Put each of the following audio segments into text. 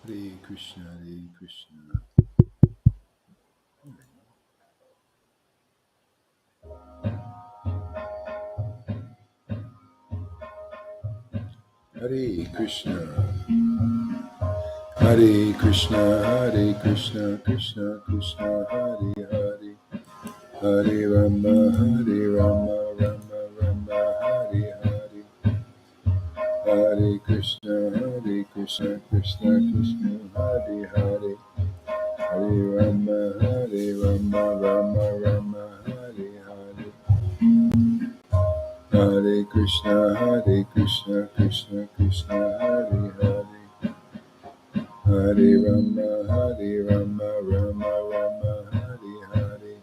Hare Krishna, Hare Krishna. Hare Krishna, Hare Krishna, Hare Krishna, Krishna Krishna, Hare Hare, Hare Rama, Hare Rama, Rama Rama, Hare Hare, Hare Krishna, Krishna Krishna, Hare Hare, Hare Rama, Rama Rama, Hare Hare. Hare Krishna, Krishna Krishna, Hare Hare, Hare Rama, Rama Rama, Hare Hare,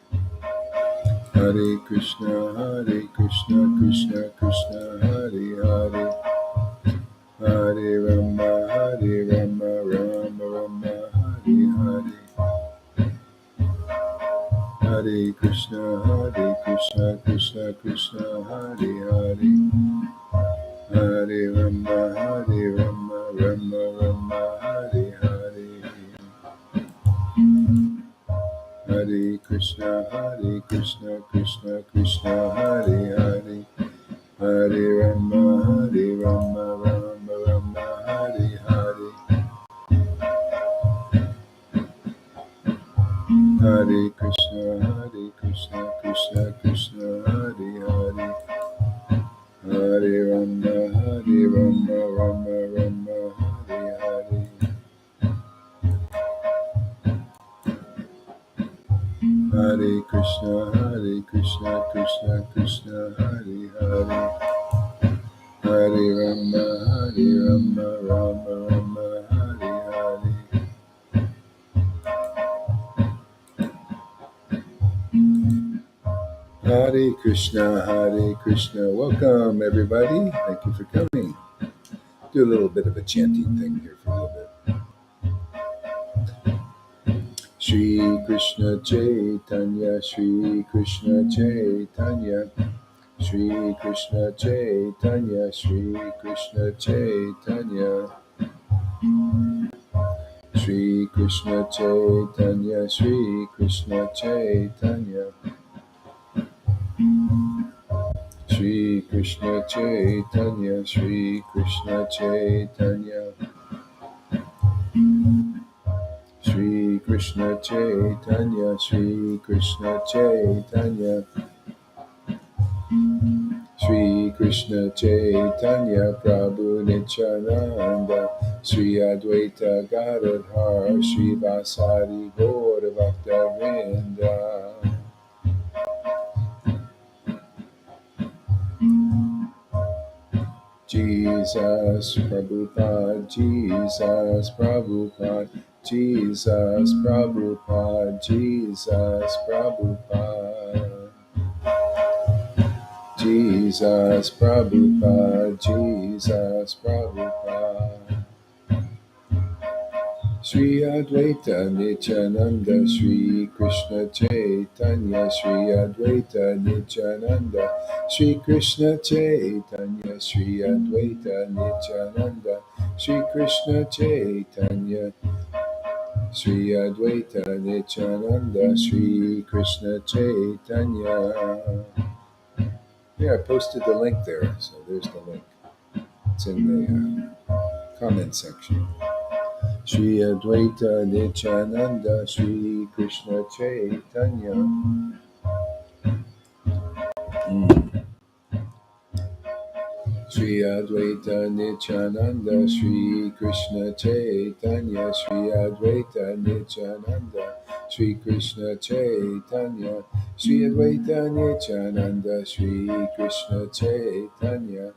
Hare Krishna, Krishna Krishna, Hare Hare, Hare Rama, Rama Rama, Hare Hare, Hare Krishna, Krishna Krishna, Hare Hare, Hare Rama, Rama Rama, Hare Hare, Hare Krishna, Krishna Krishna, Hare Hare, Hare Rama, Rama Rama, Hare Hare, Hare Krishna, Krishna Krishna, Hare Hare, Hare Rama, Rama Rama, Hare Hare, Hare Krishna, Krishna Krishna, Hare Hare, Hare Rama, Rama Rama, Hare Hare, Hare Krishna, Hare Krishna. Welcome, everybody. Thank you for coming. Do a little bit of a chanting thing here for a little bit. Shri Krishna Chaitanya, Shri Krishna Chaitanya, Shri Krishna Chaitanya, Shri Krishna Chaitanya, Shri Krishna Chaitanya, Shri Krishna Chaitanya, Shri Krishna Chaitanya, Shri Krishna Chaitanya, Shri Krishna Chaitanya, Shri Krishna Chaitanya, Shri Krishna Chaitanya, Prabhu Nityananda, Shri Advaita Gadadhar, Shri Vasari Gaura Bhakta Jesus Prabhupada, Jesus Prabhupada, Jesus Prabhupada, Jesus Prabhupada, Jesus Prabhupada, Jesus Prabhupada, Shri Advaita Nityananda, Shri Krishna Chaitanya, Shri Advaita Nityananda, Shri Krishna Chaitanya, Shri Advaita Nityananda, Shri Krishna Chaitanya, Shri Advaita Nityananda, Shri Krishna Chaitanya. Yeah, I posted the link there, so there's the link. It's in the comment section. Shri Advaita Nityananda, Shri Krishna Chaitanya. Shri Advaita Nityananda, Shri Krishna Chaitanya, Shri Advaita Nityananda, Shri Krishna Chaitanya, Shri Advaita Nityananda, Shri Krishna Chaitanya,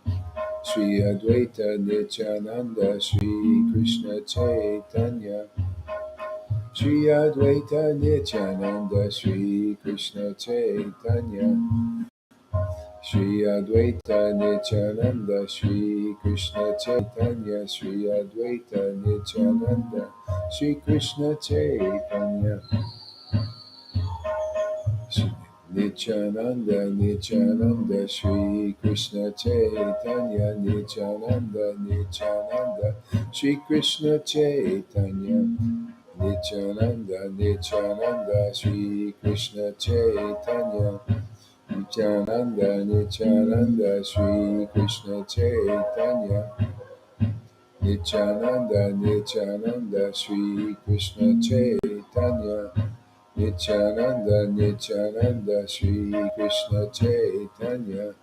Shri Advaita Nityananda, Shri Krishna Chaitanya, Shri Advaita Nityananda, Shri Krishna Chaitanya, Shri Advaita Nityananda, Shri Krishna Chaitanya, Shri Advaita Nityananda, Shri Krishna Chaitanya, Nityananda, Nityananda, Shri Krishna Chaitanya, Nityananda, Nityananda, Shri Krishna Chaitanya, Nityananda, Nityananda, Shri Krishna Chaitanya, Nityananda, Nityananda, Shri Krishna Chaitanya, Nityananda, Nityananda, Shri Krishna Chaitanya, Nityananda, Nityananda, Shri Krishna Chaitanya,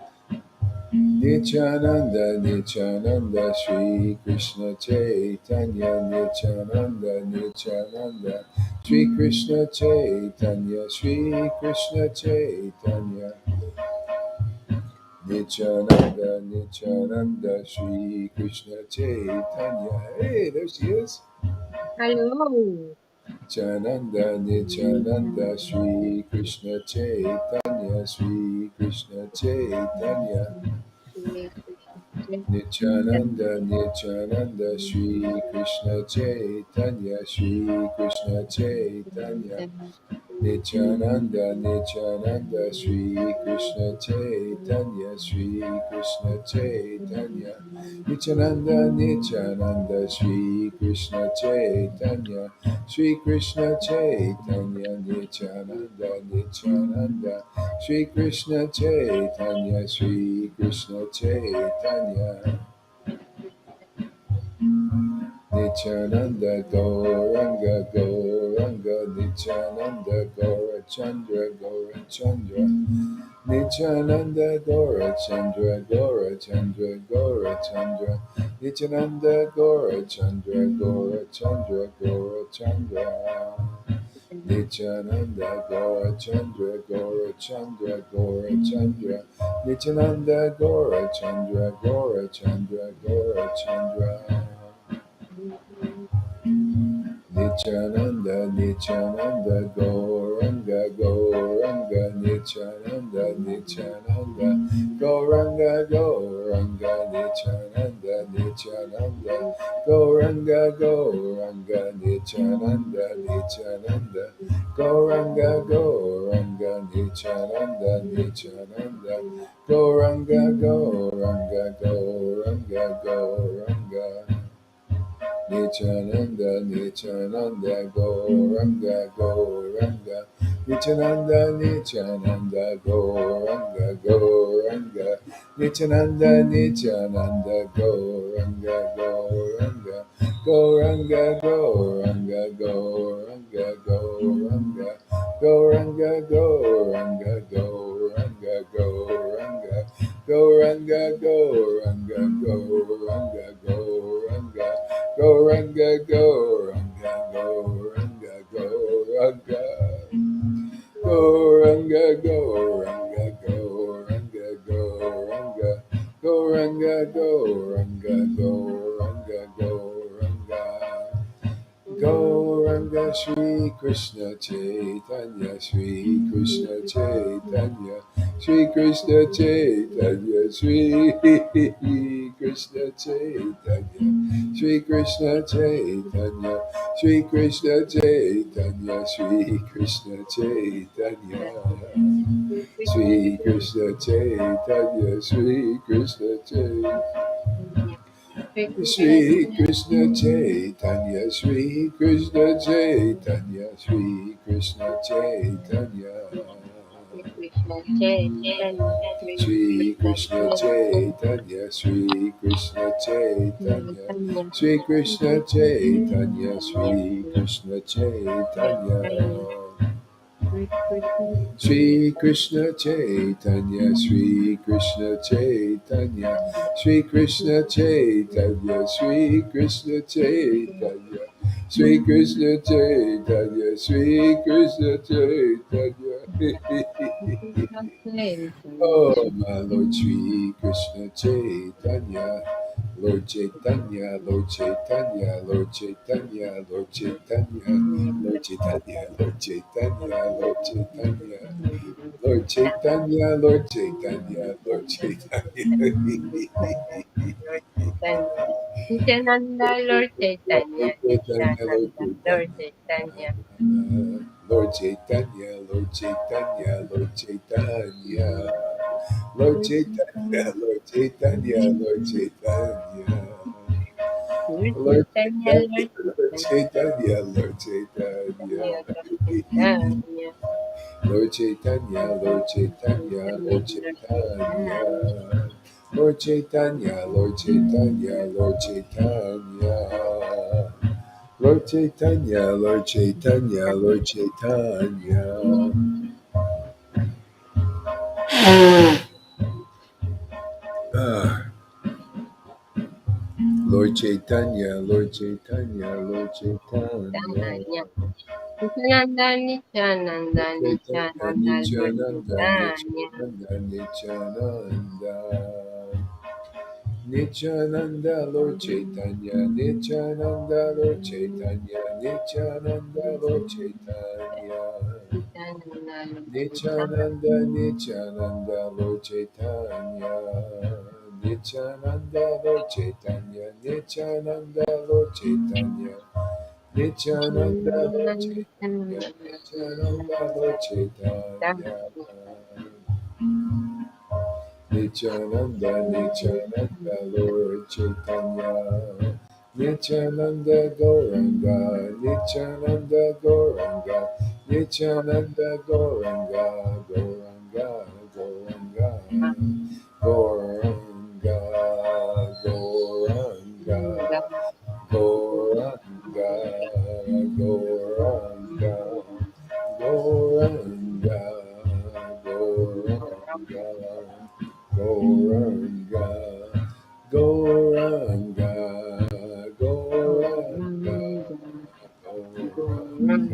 Nityananda, Nityananda, Shri Krishna Chaitanya, Nityananda, Nityananda, Shri Krishna Chaitanya, Shri Krishna Chaitanya, Nityananda, Nityananda, Shri Krishna Chaitanya. Hey, there she is. Hello. Nityananda, Nityananda, Shri Krishna Chaitanya, Shri Krishna Chaitanya. Shri Krishna Nityananda, Chaitanya. Nityananda, Shri Krishna Chaitanya, Shri Krishna Chaitanya. Nityananda, Nityananda, Shri Krishna Chaitanya, Shri Krishna Chaitanya. Nityananda, Nityananda, Shri Krishna Chaitanya, Shri Krishna Chaitanya, Nityananda, Nityananda, Shri Krishna Chaitanya, Shri Krishna Chaitanya. Nityananda Gauranga Gauranga Nityananda Gaura Chandra Gaura Chandra Nityananda Gaura Chandra Gaura Chandra Gaura Chandra Nityananda Gaura Chandra Gaura Chandra Gaura Chandra Nityananda Gaura Chandra Gaura Chandra Gaura Chandra Nityananda Gaura Chandra Gaura Chandra Gaura Chandra Nityananda, Nityananda, Gauranga, Gauranga, Nityananda, Nityananda, Gauranga, Gauranga, Nityananda, Nityananda, Gauranga, Gauranga, Nityananda, Nityananda, Gauranga, Gauranga, Nityananda, Nityananda, Gauranga, Gauranga, Gauranga, Gauranga. Nityananda, Nityananda, Gauranga, Gauranga, Nityananda, Nityananda, Gauranga, Gauranga, Nityananda, Nityananda, Gauranga, Gauranga, Gauranga, Gauranga, Gauranga, Gauranga, Gauranga, Gauranga, Gauranga, Gauranga, Gauranga, Gauranga, Gauranga, Gauranga, Goranga, Goranga, Goranga, Goranga. Goranga, Goranga, Goranga, Goranga. Goranga, Goranga, Goranga, Goranga. Gauranga Shri Krishna Chaitanya, Shri Krishna Chaitanya, Shri Krishna Chaitanya, Shri Krishna Chaitanya, Shri Krishna Chaitanya, Shri Krishna Chaitanya, Shri Krishna Chaitanya, Shri Krishna Chaitanya, Shri Krishna Chaitanya. Shri Krishna Chaitanya, Shri Krishna Chaitanya, Shri Krishna Chaitanya. Shri Krishna Chaitanya, Shri Krishna Chaitanya, Shri Krishna Chaitanya, Shri Krishna Chaitanya. Shri Krishna Chaitanya, Shri Krishna Chaitanya, Shri Krishna Chaitanya, Shri Krishna Chaitanya, Shri Krishna Chaitanya, Shri Krishna Chaitanya. Oh, my Lord Shri Krishna Chaitanya, Lord Chaitanya, Lord Chaitanya, Lord Chaitanya, Lord Chaitanya, Lord Chaitanya, Lord Chaitanya, Lord Chaitanya, Lord Chaitanya, Lord Chaitanya, Lord Chaitanya. Nityananda, Lord Lord Caitanya, Chaitanya, Lord Nityananda, Lord Chaitanya. Caitanya. Lord Caitanya, Lord Caitanya, Lord Caitanya, Lord Caitanya, Lord Caitanya, Lord Caitanya, Lord Lord Caitanya, Caitanya, Lord Lord Caitanya, Lord Caitanya, Caitanya, Lord Caitanya, Lord Caitanya, Lord Chaitanya, Lord Chaitanya, Lord Chaitanya, Lord Chaitanya, Lord Chaitanya, Lord Chaitanya, Lord Chaitanya, Lord Chaitanya, Ah, Lord Chaitanya, Lord Chaitanya, Lord Chaitanya, Caitanya. Nityananda, Nityananda, Lord Chaitanya, Nityananda, Lord Nityananda, Caitanya. Nityananda, Nityananda. Nityananda Lord Caitanya, Nityananda Lord Caitanya, Nityananda Lord Caitanya, Nityananda, Lord Caitanya. Nityananda, Nityananda Lord Caitanya, Nityananda Lord Caitanya, Nityananda Lord Caitanya, Nityananda Lord Caitanya, Nityananda Lord Caitanya. Nityananda, Nityananda, Lord Chaitanya. Nityananda Gauranga, Nityananda Gauranga, Nityananda Gauranga, Gauranga, Gauranga, Gauranga, Gauranga, Gauranga, Gauranga, Gauranga, Gauranga. Goranga, Goranga, Goranga, Goranga,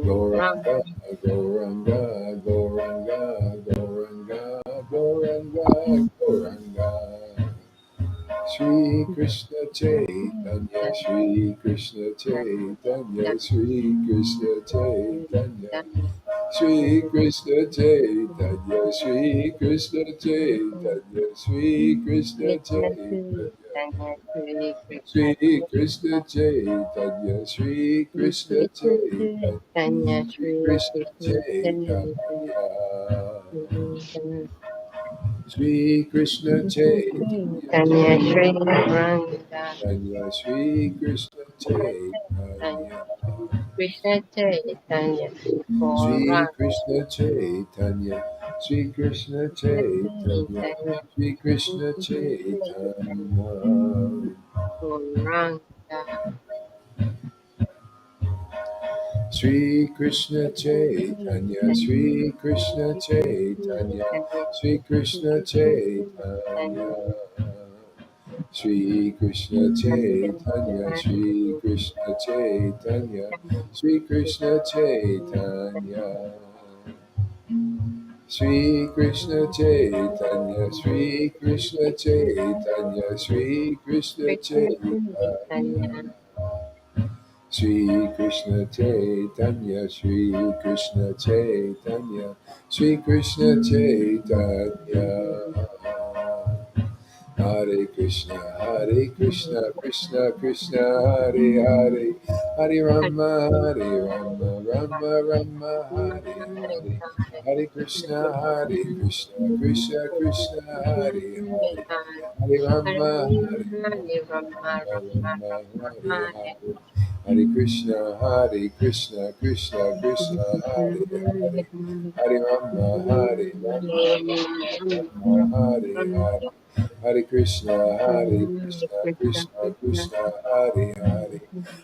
Goranga, Goranga, Goranga, Goranga, Goranga, Goranga. Shri Krishna Chaitanya, Shri Krishna Chaitanya, Shri Krishna Chaitanya. Shri Krishna Chaitanya, Shri Krishna Chaitanya, Shri Krishna Chaitanya, Shri Krishna Chaitanya, Shri Krishna Chaitanya, Shri Krishna Chaitanya, Shri Krishna Chaitanya, Shri Chaitanya, Shri Krishna Chaitanya. Krishna Chaitanya, Sri Gauranga Krishna Chaitanya, Sri Krishna Chaitanya, Chaitanya, Sri Krishna Krishna Chaitanya, Chaitanya, Gauranga Sri Krishna Chaitanya, Sri Krishna Chaitanya, Sri Krishna Chaitanya, Sri Krishna Chaitanya, Sri Krishna Chaitanya, Sri Krishna Chaitanya. Sri Krishna Chaitanya, Sri Krishna Chaitanya, Sri Krishna Chaitanya, Sri Krishna Chaitanya, Sri Krishna Chaitanya, Sri Krishna Chaitanya. Hare Krishna, Hare Krishna, Krishna Krishna, Hare Hare, Hare Rama, Hare Rama, Rama Rama, Hare Hare, Hare Krishna, Hare Krishna, Krishna Krishna, Hare Hare, Hare Rama, Hare Rama, Rama Hare Hare, Hare Krishna, Hare Krishna, Krishna Krishna, Hare Hare, Hare Rama, Hare Rama, Rama Hare Hare. Hare Krishna, Hare Krishna, Krishna Krishna, Hare Hare,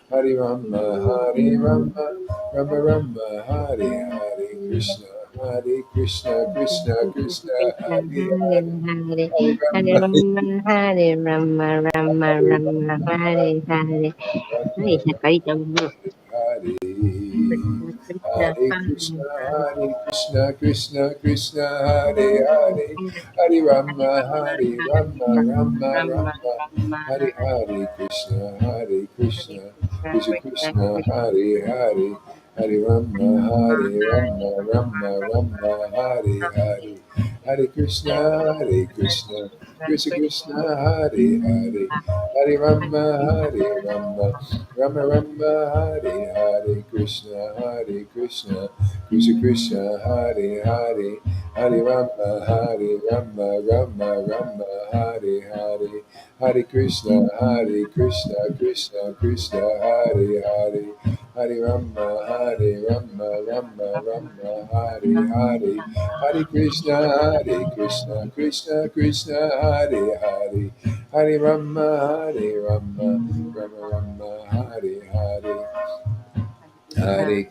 Hare Rama, Hare Rama, Rama Rama, Hare Hare, Krishna, Hare Krishna, Krishna Krishna, Hare Hare, Hare Rama, Hare Rama Rama Hare Rama Hare Hare Rama, Hare Hare Hare Krishna Krishna Hare Hare Krishna, Hare Hare Krishna, Krishna Krishna, Hare Hare, Hare Hare Rama, Rama Hare Hare Rama, Rama Rama Rama, Rama Hare Hare Hare Krishna, Hare Hare Krishna, Krishna Krishna Krishna Krishna, Krishna Hare Hare, Hare Rama, Hare Hare Rama, Rama Rama Rama Rama, Hare Hare Hare, Hare Krishna, Hare Krishna, Krishna Krishna, Hare Hare, Hare Rama, Hare Rama, Rama Rama, Hare Hare, Krishna, Hare Krishna, Krishna Krishna, Hare Hare, Hare Rama, Hare Rama, Rama Rama, Hare Hare, Hare Krishna, Hare Krishna, Krishna Krishna, Hare Hare, Hare Rama, Hare Rama, Rama Rama, Hare Hare, Hare Krishna, Hare Krishna, Krishna Krishna, Hare Hare, Hare Rama, Hare Rama, Rama Rama, Hare Hare. Hare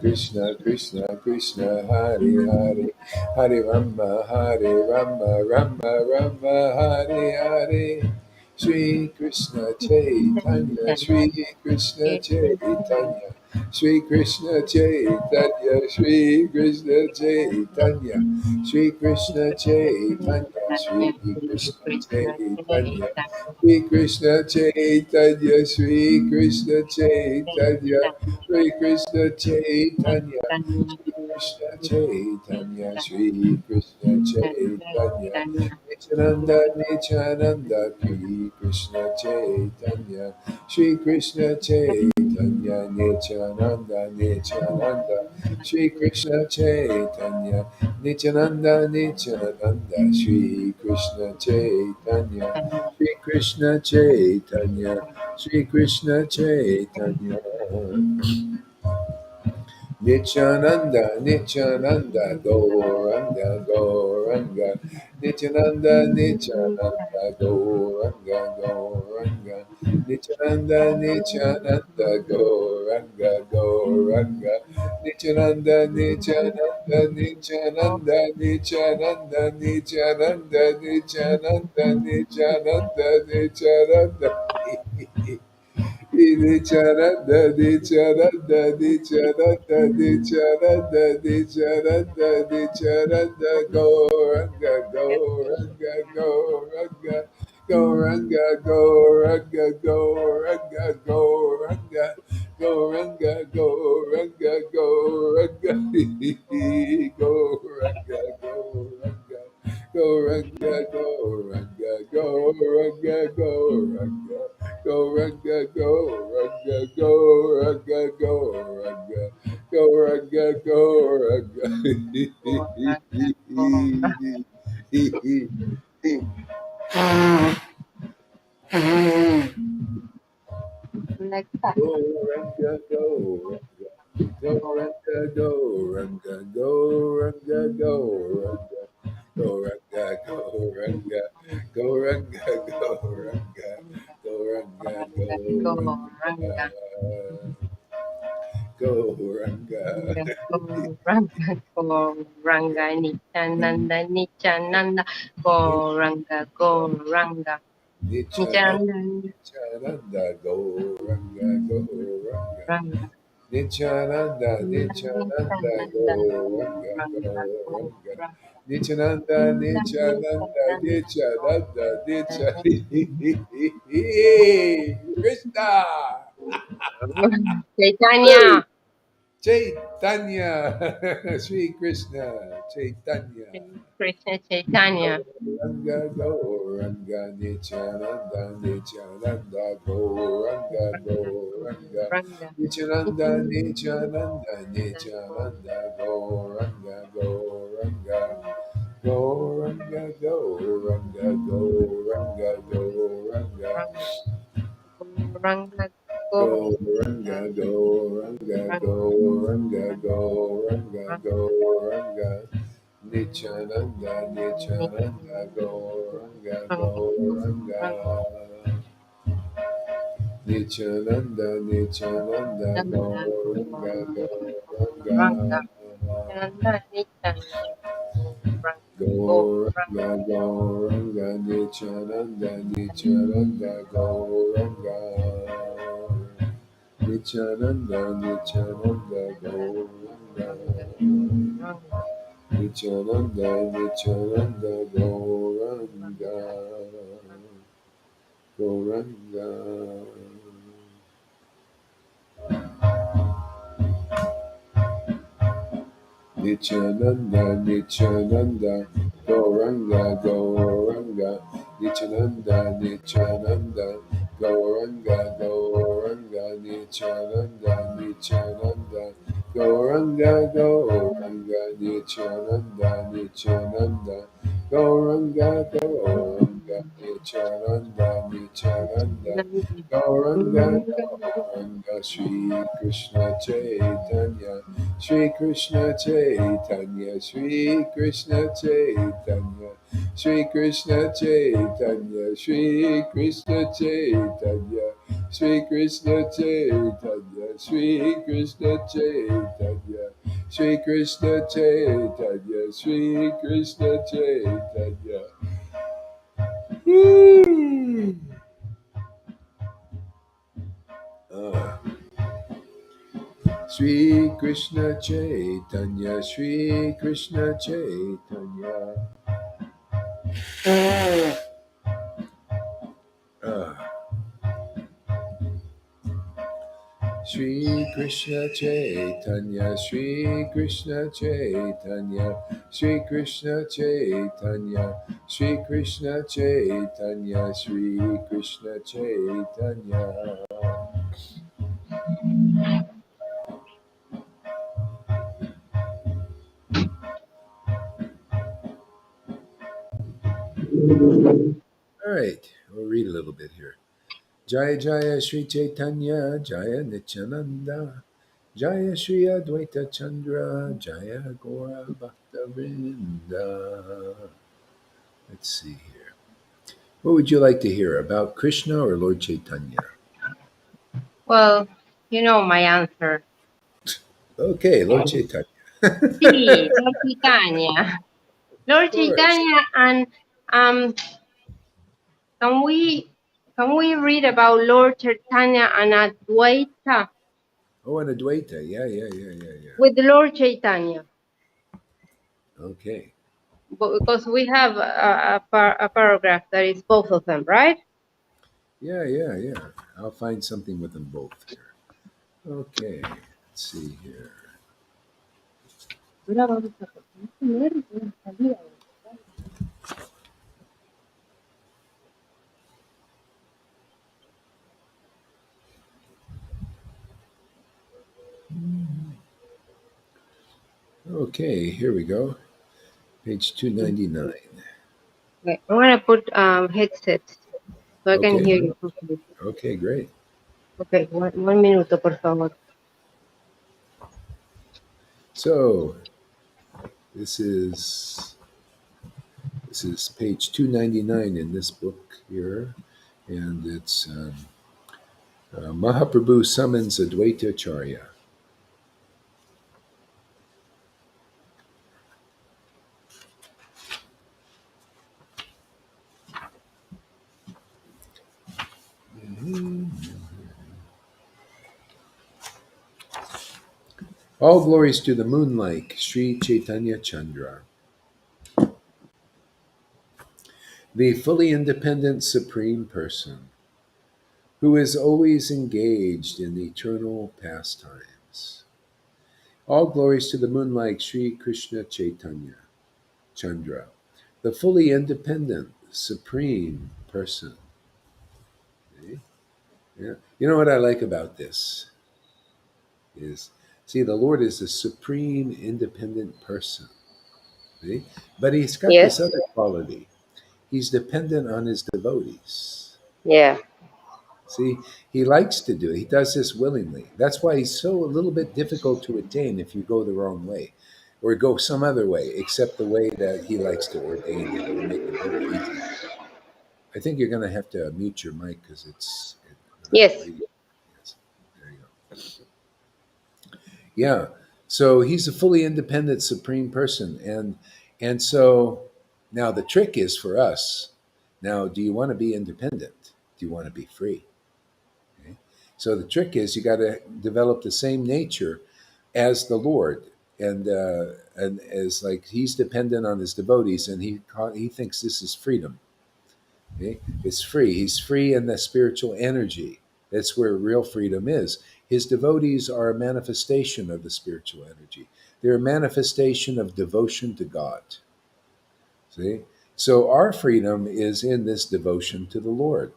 Krishna, Krishna Krishna, Hare Hare, Hare Rama, Hare Rama, Rama Rama, Hare Hare. Sri Krishna Chaitanya, Sri Krishna Chaitanya, Sri Krishna Chaitanya, Sri Krishna Chaitanya, Sri Krishna Chaitanya, Sri Krishna Chaitanya. Sri Krishna Chaitanya, Sri Krishna Chaitanya, Sri Krishna Chaitanya, Sri Krishna Chaitanya, Sri Krishna Chaitanya, Nityananda, Nityananda, Sri Krishna Chaitanya, Sri Krishna Chaitanya, Nityananda, Nityananda, Sri Krishna Chaitanya, Nityananda, Nityananda, Sri Krishna Chaitanya, Sri Krishna Chaitanya, Sri Krishna Chaitanya, Nityananda, Nityananda, Gauranga, Gauranga, Nityananda, Nityananda, Gauranga, Gauranga, Nityananda, Nityananda, Gauranga, Gauranga, Nityananda, Nityananda, Nityananda, Nityananda, Nityananda, Nityananda, Nityananda, Nityananda. Dicharada, dicharada, dicharada, dicharada, dicharada, dicharada, Goranga, Goranga, Goranga, Goranga, Goranga, Goranga, Goranga, Goranga, Goranga, Goranga, Goranga, Goranga. Go ranga, go ranga, go ranga, go ranga, go ranga, go ranga, go ranga, go ranga, go ranga, go ranga. Go ranga, go ranga, go ranga, go ranga, go ranga, go ranga. Goranga, Goranga, Goranga, Goranga, Goranga, Goranga, Ranga Nityananda Nityananda Goranga Goranga Nityananda, Nityananda Nityananda, Goranga, Goranga, Ranga Nityananda, Nityananda, Goranga, Goranga, Nityananda, Nityananda, Nityananda, Nityananda, Krishna! Hey! Caitanya Chaitanya, Sri Krishna, Chaitanya. Krishna Chaitanya Gauranga, Gauranga, Nityananda, Nityananda, Gauranga, Gauranga, Ranga Nityananda, Nityananda, Nityananda, Gauranga, Gauranga, Gauranga, Gauranga, Gauranga, Gauranga, Ranga Ranga Gauranga, Gauranga, Gauranga, Gauranga, Gauranga, Nityananda, Nityananda, Gauranga, Gauranga, Nityananda, Nityananda, Gauranga, Gauranga, Ranga Nityananda Nityananda Gauranga, Gauranga, Nityananda, Nityananda, Gauranga. Nityananda, Nityananda, Gauranga. Nityananda, Nityananda, Gauranga. Gauranga. Nityananda, Nityananda, Gauranga, Gauranga, Nityananda, Nityananda, Gauranga, Gauranga, Nityananda, Nityananda, Gauranga, Gauranga, Nityananda, Nityananda, Gauranga, Gauranga, Nityananda, Nityananda, Gauranga, Gauranga, Sri Krishna Chaitanya, Shri Krishna Chaitanya, Shri Krishna Chaitanya, Shri Krishna Chaitanya, Shri Krishna Chaitanya, Shri Krishna Chaitanya, Shri Krishna Chaitanya, Shri Krishna Chaitanya, Shri Krishna Chaitanya. Hmm. Ah. Sri Krishna Chaitanya, Sri Krishna Chaitanya. Ah, Sri Krishna Chaitanya, Sri Krishna Chaitanya, Sri Krishna Chaitanya, Sri Krishna Chaitanya, Sri Krishna Chaitanya. All right, we'll read a little bit here. Jaya Jaya Sri Chaitanya, Jaya Nityananda, Jaya Shri Advaita Chandra, Jaya Gora Bhakta Vrinda. Let's see here. What would you like to hear about Krishna or Lord Chaitanya? Well, you know my answer. Okay, Lord Chaitanya. Sí, Lord Caitanya. Of Lord course. Caitanya, and um, can we read about Lord Caitanya and Advaita Oh, and Advaita. Yeah, yeah, yeah, yeah, yeah. with Lord Chaitanya? Okay. Because we have a paragraph that is both of them, right? Yeah, yeah, yeah. I'll find something with them both here. Okay. Let's see here. Okay, here we go. Page 299. Okay, I'm gonna put headsets so I can Okay. hear you properly. Okay, great. Okay, one minuto, por favor. So this is this is page 299 in this book here, and it's Mahaprabhu summons Advaita Acharya. All glories to the moonlike Sri Chaitanya Chandra, the fully independent Supreme Person, who is always engaged in eternal pastimes. All glories to the moonlike Sri Krishna Chaitanya Chandra, the fully independent Supreme Person. Okay? Yeah. You know what I like about this is, see, the Lord is a supreme independent person. See? But he's got this Yes. other quality. He's dependent on his devotees. Yeah. See, he likes to do it. He does this willingly. That's why he's so a little bit difficult to attain if you go the wrong way or go some other way, except the way that he likes to ordain it. It'll make it very easy. I think you're going to have to mute your mic because when I Yes. play. Yes, there you go. Yeah. So he's a fully independent supreme person, and so now the trick is for us. Now, do you want to be independent? Do you want to be free? Okay. So the trick is you got to develop the same nature as the Lord, and as like he's dependent on his devotees, and he thinks this is freedom. Okay, it's free. He's free in the spiritual energy. That's where real freedom is. His devotees are a manifestation of the spiritual energy. They're a manifestation of devotion to God. See? So our freedom is in this devotion to the Lord.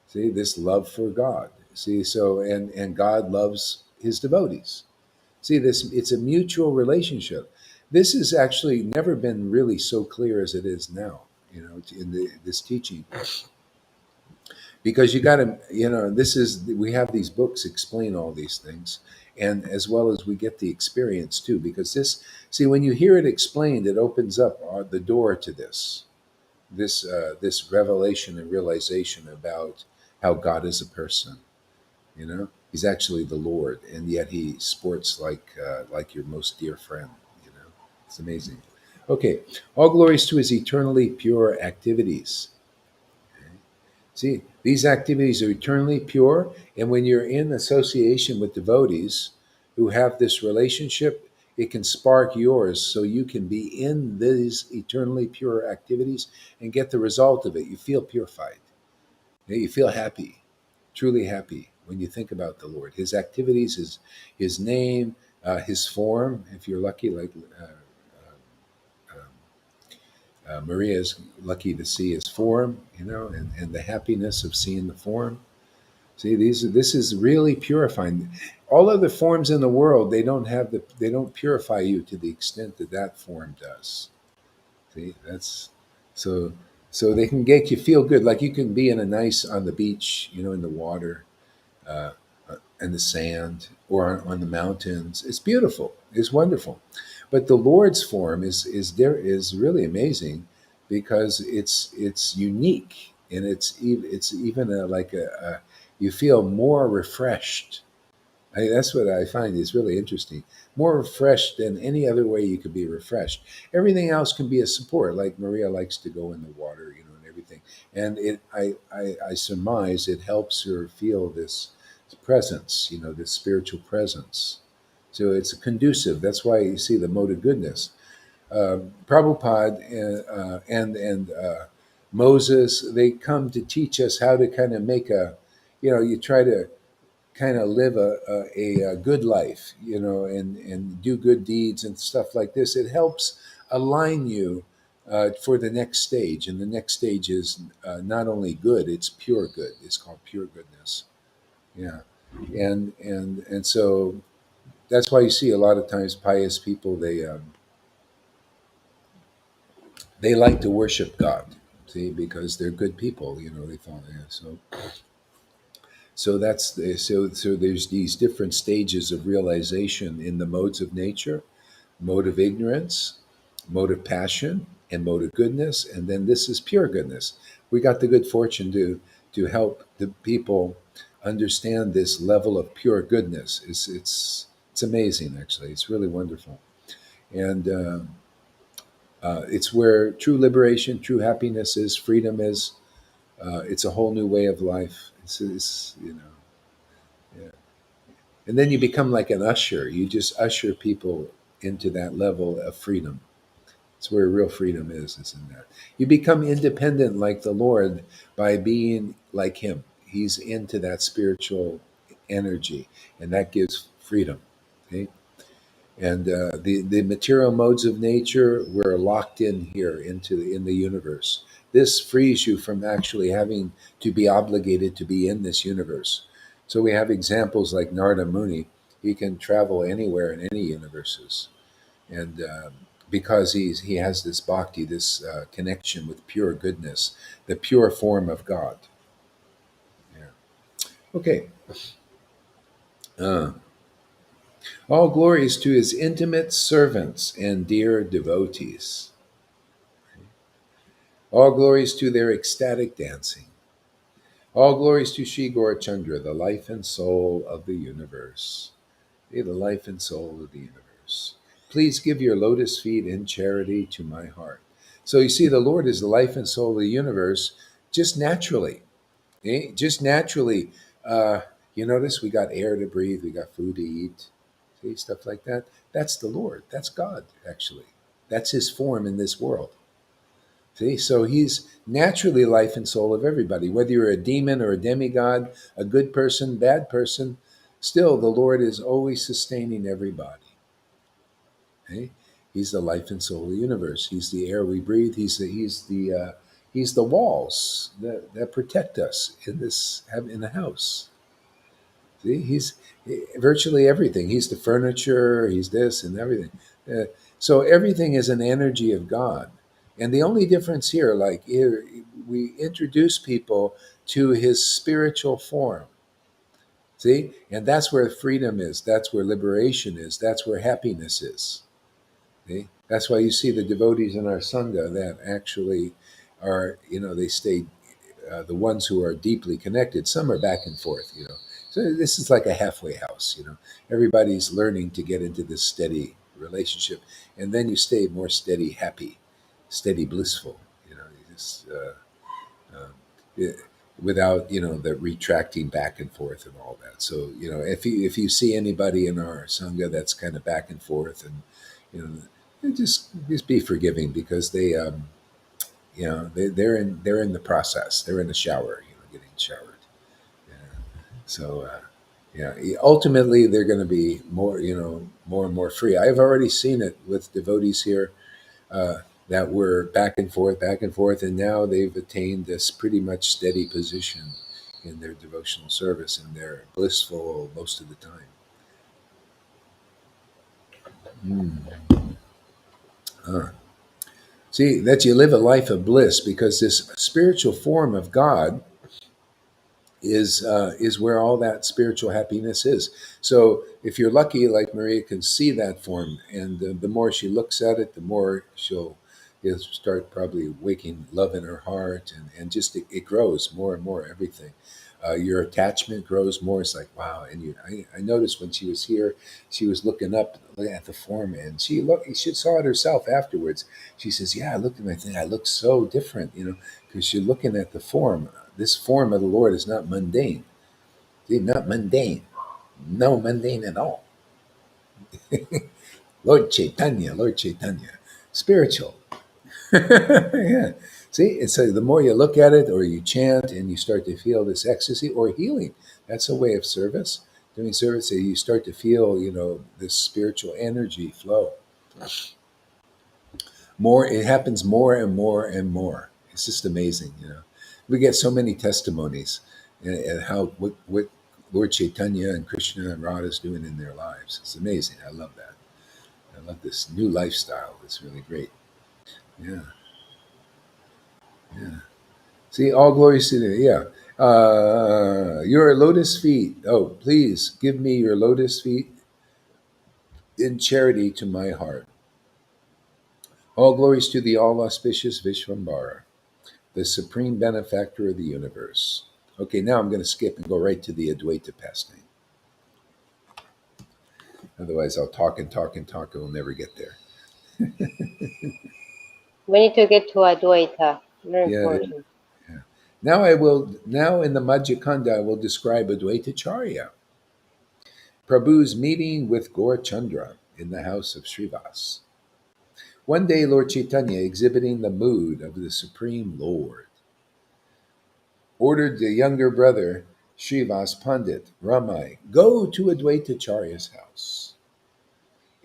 See, this love for God. See, so and God loves his devotees. See, this it's a mutual relationship. This has actually never been really so clear as it is now, in this teaching. Because you got to, this is we have these books explain all these things, and as well as we get the experience too. Because this, see, when you hear it explained, it opens up the door to this revelation and realization about how God is a person. He's actually the Lord, and yet he sports like your most dear friend. It's amazing. Okay, all glories to his eternally pure activities. See, these activities are eternally pure, and when you're in association with devotees who have this relationship, it can spark yours so you can be in these eternally pure activities and get the result of it. You feel purified. You feel happy, truly happy when you think about the Lord. His activities, his name, his form. If you're lucky, like Maria is lucky to see his form, and the happiness of seeing the form. See, this is really purifying. All other forms in the world, they don't purify you to the extent that that form does. See, that's so so they can get you feel good, like you can be in a nice on the beach, in the water, uh, and the sand, or on the mountains. It's beautiful. It's wonderful. But the Lord's form is really amazing because it's unique, and it's even like you feel more refreshed. That's what I find is really interesting. More refreshed than any other way you could be refreshed. Everything else can be a support. Like Maria likes to go in the water, and everything. And I surmise it helps her feel this presence, this spiritual presence. So it's conducive. That's why you see the mode of goodness. Prabhupada and Moses, they come to teach us how to kind of make you try to kind of live a good life, and do good deeds and stuff like this. It helps align you for the next stage. And the next stage is not only good, it's pure good. It's called pure goodness. Yeah. And so that's why you see a lot of times pious people, they like to worship God, see, because they're good people, they thought, yeah. So so there's these different stages of realization in the modes of nature: mode of ignorance, mode of passion, and mode of goodness. And then this is pure goodness. We got the good fortune to help the people understand this level of pure goodness. It's amazing, actually. It's really wonderful, and it's where true liberation, true happiness is, freedom is. It's a whole new way of life. Yeah. And then you become like an usher. You just usher people into that level of freedom. It's where real freedom is in that. You become independent like the Lord by being like him. He's into that spiritual energy, and that gives freedom. Okay? And the material modes of nature, we're locked in here in the universe. This frees you from actually having to be obligated to be in this universe. So we have examples like Narada Muni. He can travel anywhere in any universes, and because he has this bhakti, this connection with pure goodness, the pure form of God. Yeah. Okay. Uh, all glories to his intimate servants and dear devotees. All glories to their ecstatic dancing. All glories to Sri Gaurachandra, the life and soul of the universe. Be the life and soul of the universe. Please give your lotus feet in charity to my heart. So you see, the Lord is the life and soul of the universe just naturally. Just naturally. You notice we got air to breathe, we got food to eat, see, stuff like that. That's the Lord. That's God, actually. That's his form in this world. See, so he's naturally life and soul of everybody. Whether you're a demon or a demigod, a good person, bad person, still the Lord is always sustaining everybody. Okay? He's the life and soul of the universe. He's the air we breathe. He's the walls that protect us in the house. See, he's virtually everything. He's the furniture. He's this and everything. Uh, so everything is an energy of God. And the only difference here, like here, we introduce people to his spiritual form. See, and that's where freedom is. That's where liberation is. That's where happiness is. See? That's why you see the devotees in our sangha that actually are, they stay the ones who are deeply connected. Some are back and forth. So this is like a halfway house. Everybody's learning to get into this steady relationship, and then you stay more steady, happy, steady, blissful. You just it, without the retracting back and forth and all that. So if you see anybody in our sangha that's kind of back and forth, and just be forgiving, because they're in the process. They're in the shower, getting showered. Yeah. So ultimately they're going to be more and more free. I've already seen it with devotees here uh, that were back and forth, and now they've attained this pretty much steady position in their devotional service, and they're blissful most of the time. Mm. Huh. See, that you live a life of bliss, because this spiritual form of God is where all that spiritual happiness is. So if you're lucky, like Maria can see that form, and the more she looks at it, the more you'll start probably waking love in her heart, and just it grows more and more. Everything, your attachment grows more. It's like, wow. And I noticed when she was here, she was looking at the form, and she saw it herself afterwards. She says, "Yeah, I looked at my thing. I look so different, because you're looking at the form. This form of the Lord is not mundane. See, not mundane. No mundane at all. Lord Caitanya, Lord Caitanya. Spiritual." Yeah. See, and so the more you look at it, or you chant, and you start to feel this ecstasy or healing, that's a way of service. Doing service, so you start to feel, this spiritual energy flow. More, it happens more and more and more. It's just amazing. We get so many testimonies, and how what Lord Chaitanya and Krishna and Radha is doing in their lives. It's amazing. I love that. I love this new lifestyle. It's really great. Yeah, yeah. See, all glories to the, yeah. Your lotus feet. Oh, please give me your lotus feet in charity to my heart. All glories to the all auspicious Vishvambara, the supreme benefactor of the universe. Okay, now I'm going to skip and go right to the Advaita pastime. Otherwise, I'll talk and talk and talk, and we'll never get there. We need to get to Advaita. Very Yeah, important. yeah. Now in the Madhyakanda, I will describe Advaita Charya, Prabhu's meeting with Gaur Chandra in the house of Srivas. One day, Lord Chaitanya, exhibiting the mood of the Supreme Lord, ordered the younger brother, Srivas Pandit Ramai, go to Advaitacharya's house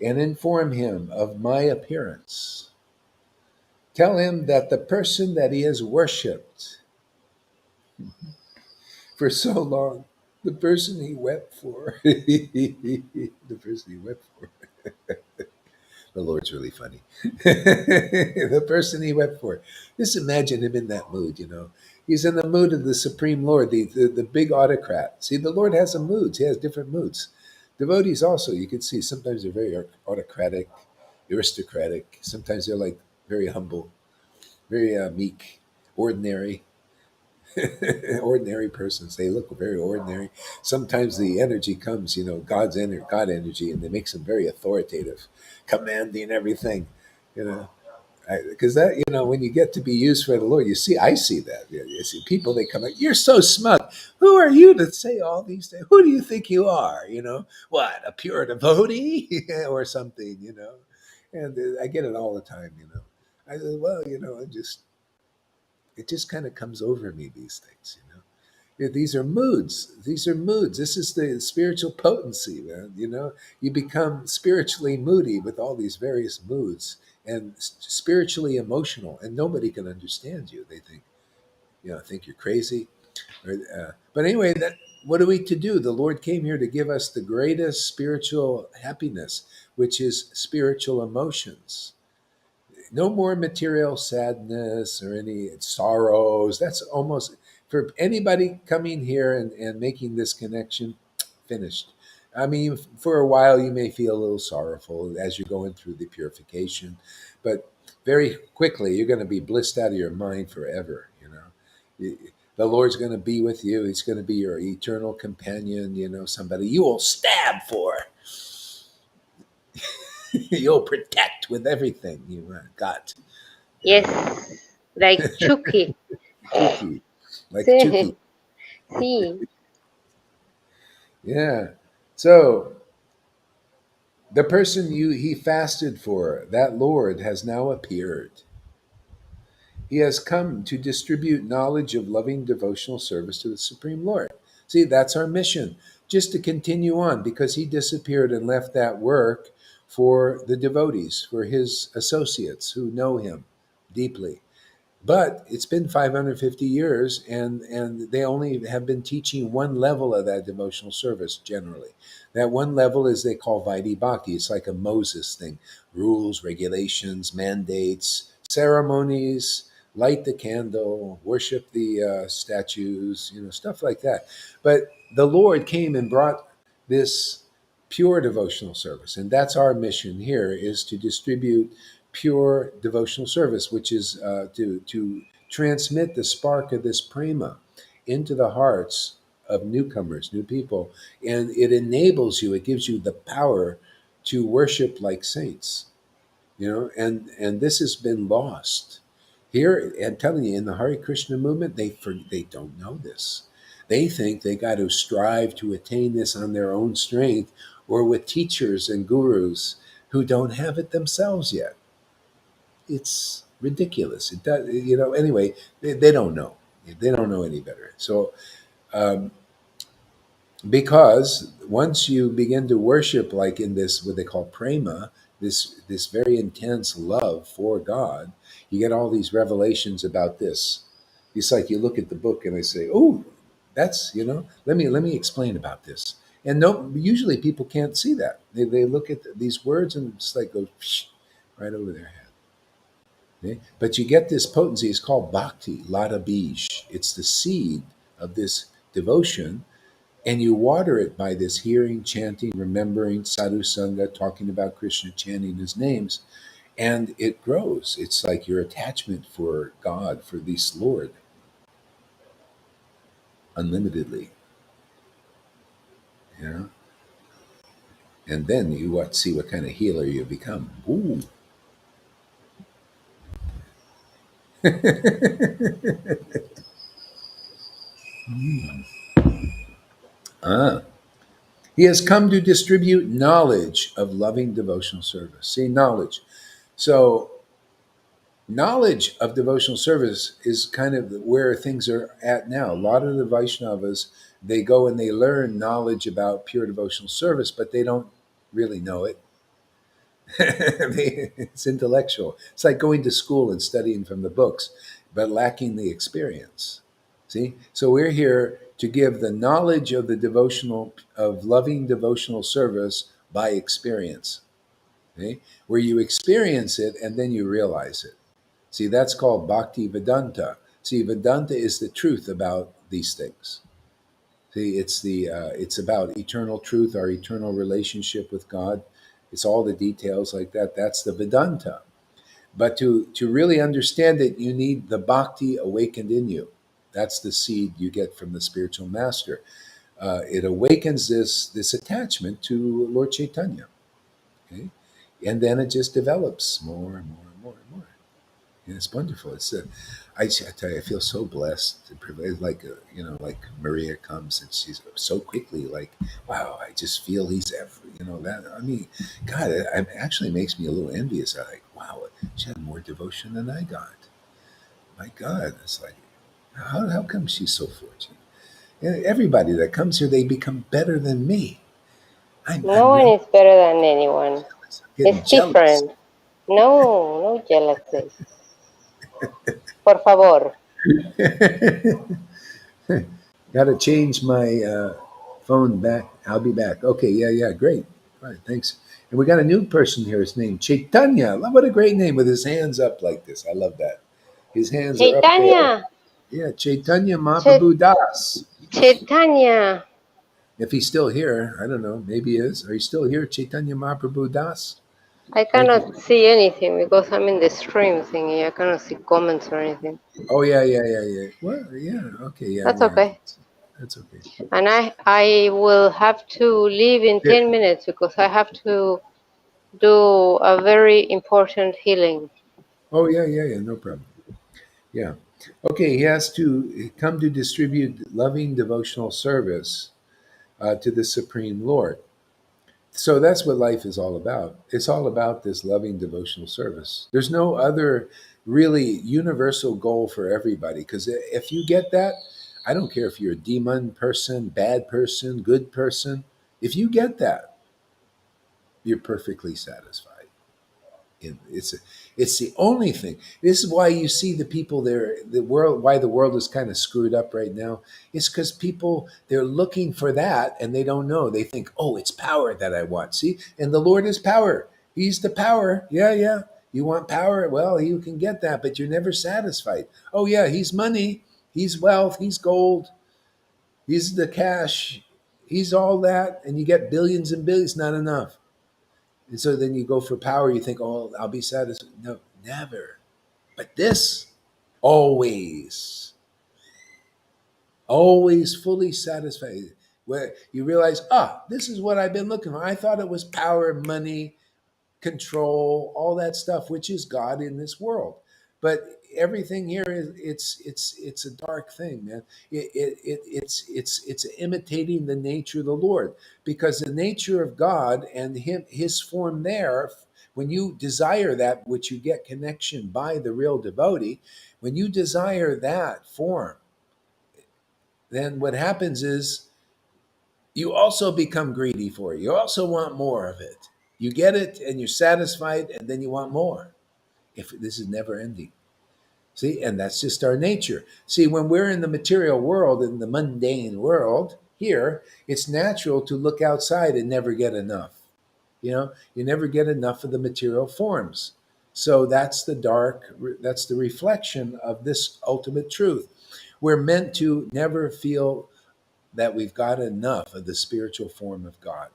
and inform him of my appearance. Tell him that the person that he has worshipped for so long, the person he wept for, the person he wept for, the Lord's really funny. The person he wept for. Just imagine him in that mood. He's in the mood of the Supreme Lord, the big autocrat. See, the Lord has some moods. He has different moods. Devotees also, you can see, sometimes they're very autocratic, aristocratic. Sometimes they're like very humble, very meek, ordinary. Ordinary persons. They look very ordinary. Sometimes the energy comes, God energy, and it makes them very authoritative, commanding everything, you know. Because that, when you get to be used for the Lord, I see that. You see people, they come out, you're so smug. Who are you to say all these things? Who do you think you are? What, a pure devotee or something, And I get it all the time. I said, well, I'm just It just kind of comes over me, these things, you know. Yeah, these are moods. These are moods. This is the spiritual potency, man. You know, you become spiritually moody with all these various moods and spiritually emotional, and nobody can understand you. They think, think you're crazy. But anyway, that what are we to do? The Lord came here to give us the greatest spiritual happiness, which is spiritual emotions. No more material sadness or any sorrows. That's almost for anybody coming here and making this connection, finished. I mean, for a while you may feel a little sorrowful as you're going through the purification, but very quickly you're going to be blissed out of your mind forever. The Lord's going to be with you. He's going to be your eternal companion. Somebody you will stab for, you'll protect with everything you got. Yes, like Chucky. Chucky, like Sí, Chucky. sí. Yeah. So the person he fasted for, that Lord, has now appeared. He has come to distribute knowledge of loving devotional service to the Supreme Lord. See, that's our mission, just to continue on, because he disappeared and left that work for the devotees, for his associates who know him deeply. But it's been 550 years, and they only have been teaching one level of that devotional service generally. That one level is they call Vaidhi Bhakti. It's like a Moses thing: rules, regulations, mandates, ceremonies, light the candle, worship the statues, stuff like that. But the Lord came and brought this pure devotional service, and that's our mission here: is to distribute pure devotional service, which is to transmit the spark of this prema into the hearts of newcomers, new people, and it enables you. It gives you the power to worship like saints. And this has been lost here. I'm telling you, in the Hare Krishna movement, they don't know this. They think they got to strive to attain this on their own strength or with teachers and gurus who don't have it themselves yet. It's ridiculous. It does, anyway, they don't know. They don't know any better. So, um, because once you begin to worship like in this, what they call prema, this very intense love for God, you get all these revelations about this. It's like you look at the book and I say, oh, that's, let me explain about this. And no, usually people can't see that. They look at these words and it's like goes right over their head. Okay? But you get this potency. It's called bhakti, lada bij. It's the seed of this devotion, and you water it by this hearing, chanting, remembering sadhu sangha, talking about Krishna, chanting his names, and it grows. It's like your attachment for God, for this Lord, unlimitedly. You know, and then you see what kind of healer you become. Ooh. Ah. He has come to distribute knowledge of loving devotional service. See, knowledge. So, knowledge of devotional service is kind of where things are at now. A lot of the Vaishnavas, they go and they learn knowledge about pure devotional service, but they don't really know it. It's intellectual. It's like going to school and studying from the books, but lacking the experience. See? So we're here to give the knowledge of of loving devotional service by experience. Okay? Where you experience it and then you realize it. See, that's called Bhakti Vedanta. See, Vedanta is the truth about these things. See, it's about eternal truth, our eternal relationship with God. It's all the details like that. That's the Vedanta. But to really understand it, you need the Bhakti awakened in you. That's the seed you get from the spiritual master. It awakens this attachment to Lord Caitanya. Okay? And then it just develops more and more and more and more. And it's wonderful. I tell you, I feel so blessed and privileged. Like like Maria comes and she's so quickly like, wow, I just feel he's every, that. I mean, God, it actually makes me a little envious. I like, wow, she had more devotion than I got. My God, it's like, how come she's so fortunate? And everybody that comes here, they become better than me. No one I'm is better than anyone. getting It's jealous. different. No, no jealousy. Por favor. Got to change my phone back. I'll be back. Okay, yeah, great. All right, thanks. And we got a new person here. His name Chaitanya. What a great name with his hands up like this. I love that. His hands are up there. Chaitanya. Yeah, Chaitanya Ch- Mahaprabhu Das. Chaitanya. If he's still here, I don't know. Maybe he is. Are you still here, Chaitanya Mahaprabhu Das? I Thank you. cannot see anything because I'm in the stream thingy. I cannot see comments or anything. Oh yeah. Well, yeah. Okay, That's yeah. okay. That's okay. And I will have to leave in Here. 10 minutes because I have to do a very important healing. Oh yeah. No problem. Yeah. Okay, he has to come to distribute loving devotional service to the Supreme Lord. So that's what life is all about. It's all about this loving devotional service. There's no other really universal goal for everybody because if you get that, I don't care if you're a demon person, bad person, good person. If you get that, you're perfectly satisfied. It's the only thing. This is why you see the people there. The world, why the world is kind of screwed up right now. It's because people they're looking for that and they don't know. They think, oh, it's power that I want. See, and the Lord is power. He's the power. Yeah. You want power? Well, you can get that, but you're never satisfied. Oh yeah, He's money. He's wealth. He's gold. He's the cash. He's all that, and you get billions and billions. Not enough. And so then you go for power, you think, oh, I'll be satisfied. No, never. But this, always, always fully satisfied. Where you realize, this is what I've been looking for. I thought it was power, money, control, all that stuff, which is God in this world. But everything here is it's a dark thing, man. It's imitating the nature of the Lord because the nature of God and His form there. When you desire that, which you get connection by the real devotee, when you desire that form, then what happens is you also become greedy for it. You also want more of it. You get it and you're satisfied, and then you want more. If this is never ending. See, and that's just our nature. See, when we're in the material world, in the mundane world, here, it's natural to look outside and never get enough. You never get enough of the material forms. So that's the reflection of this ultimate truth. We're meant to never feel that we've got enough of the spiritual form of God.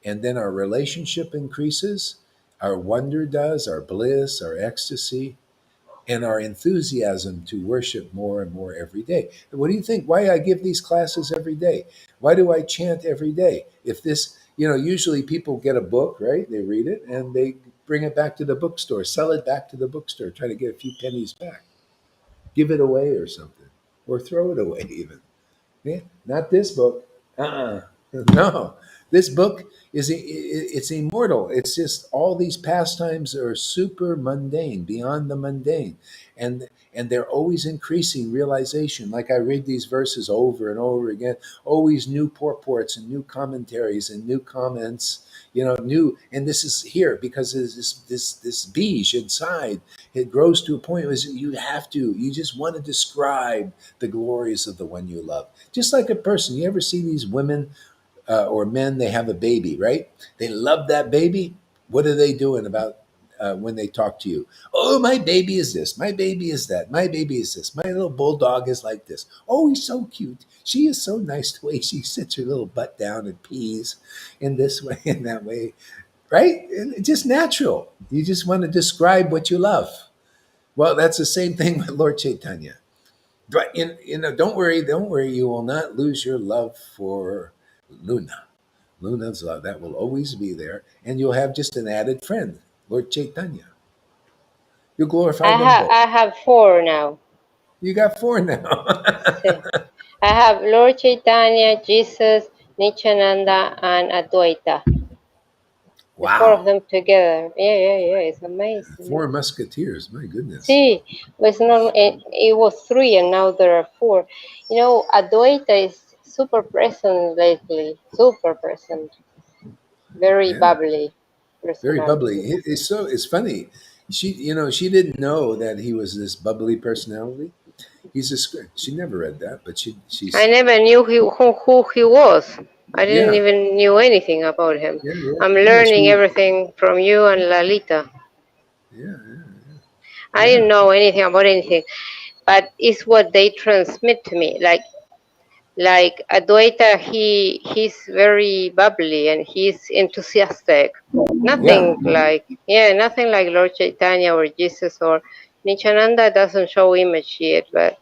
And then our relationship increases, our wonder does, our bliss, our ecstasy, and our enthusiasm to worship more and more every day. What do you think? Why I give these classes every day? Why do I chant every day? If this, usually people get a book, right? They read it and they bring it back to the bookstore, sell it back to the bookstore, try to get a few pennies back, give it away or something, or throw it away even. Yeah, not this book. No, this book it's immortal. It's just all these pastimes are super mundane, beyond the mundane, and they're always increasing realization. Like I read these verses over and over again, always new purports and new commentaries and new comments. New, and this is here because there's this beige inside. It grows to a point where you just want to describe the glories of the one you love. Just like a person, you ever see these women or men, they have a baby, right? They love that baby. What are they doing about when they talk to you? Oh, my baby is this. My baby is that. My baby is this. My little bulldog is like this. Oh, he's so cute. She is so nice the way she sits her little butt down and pees in this way and that way, right? And it's just natural. You just want to describe what you love. Well, that's the same thing with Lord Chaitanya. But don't worry. You will not lose your love for Luna. Luna's love that will always be there, and you'll have just an added friend, Lord Chaitanya. You'll glorify them both. I have four now. You got four now. So I have Lord Chaitanya, Jesus, Nityananda, and Advaita. The four Wow. of them together. Yeah. It's amazing. Four musketeers. My goodness. See, it was three and now there are four. You know, Adwaita is super present lately. Super present. Very Yeah. bubbly Very bubbly. personality. It's funny. She didn't know that he was this bubbly personality. He's a script. She never read that, but I she's never knew who he was. I didn't yeah, even knew anything about him. yeah, I'm yeah, yeah. learning She everything from you and Lalita. yeah, I yeah, didn't know anything about anything, but it's what they transmit to me. Like Adwaita, he's very bubbly and he's enthusiastic. yeah, Nothing like Lord Caitanya or Jesus or Nityananda doesn't show image yet, but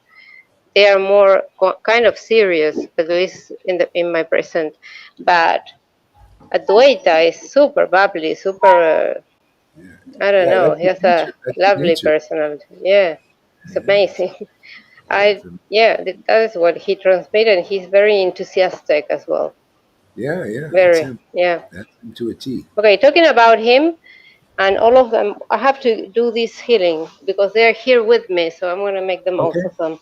they are more kind of serious, at least in my present. But Adwaita is super bubbly, super. yeah, I don't yeah. know. That's He his has a nature. That's his lovely nature. personality. Yeah, it's Yeah, amazing. it's a, That is what he transmitted. He's very enthusiastic as well. yeah. That's Very, him. yeah. That's him to a T. Okay, talking about him and all of them, I have to do this healing because they're here with me, so I'm gonna make the most Okay, of them.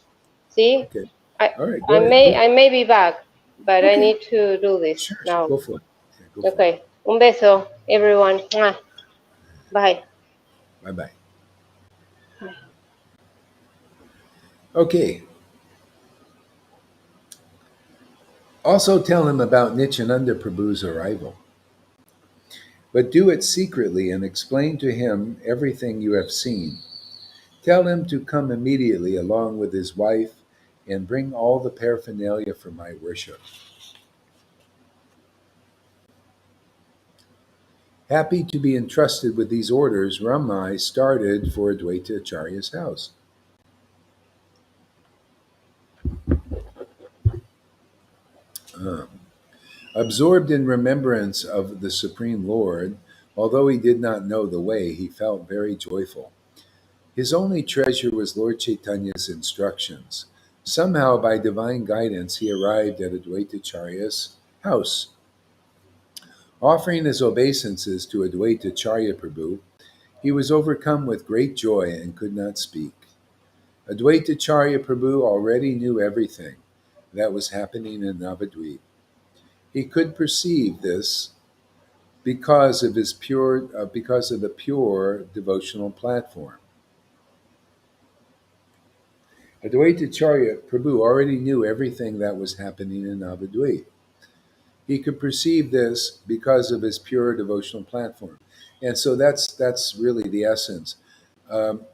See, okay. I All right, go I ahead. may Go. I may be back, but I Okay, need to do this sure, sure. now. Go for it. Yeah, go for it. Okay, un beso, everyone. Mwah. Bye. Bye bye. Okay. Also tell him about Nityananda Prabhu's arrival, but do it secretly and explain to him everything you have seen. Tell him to come immediately along with his wife and bring all the paraphernalia for my worship. Happy to be entrusted with these orders, Ramai started for Advaita Acharya's house. Um, Absorbed in remembrance of the Supreme Lord, although he did not know the way, he felt very joyful. His only treasure was Lord Chaitanya's instructions. Somehow, by divine guidance, he arrived at Advaita Acharya's house. Offering his obeisances to Advaita Acharya Prabhu, he was overcome with great joy and could not speak. Advaita Acharya Prabhu already knew everything that was happening in Navadvip. He could perceive this because of the pure devotional platform. Advaita Acharya Prabhu already knew everything that was happening in Navadvip. He could perceive this because of his pure devotional platform, and so that's really the essence. Um,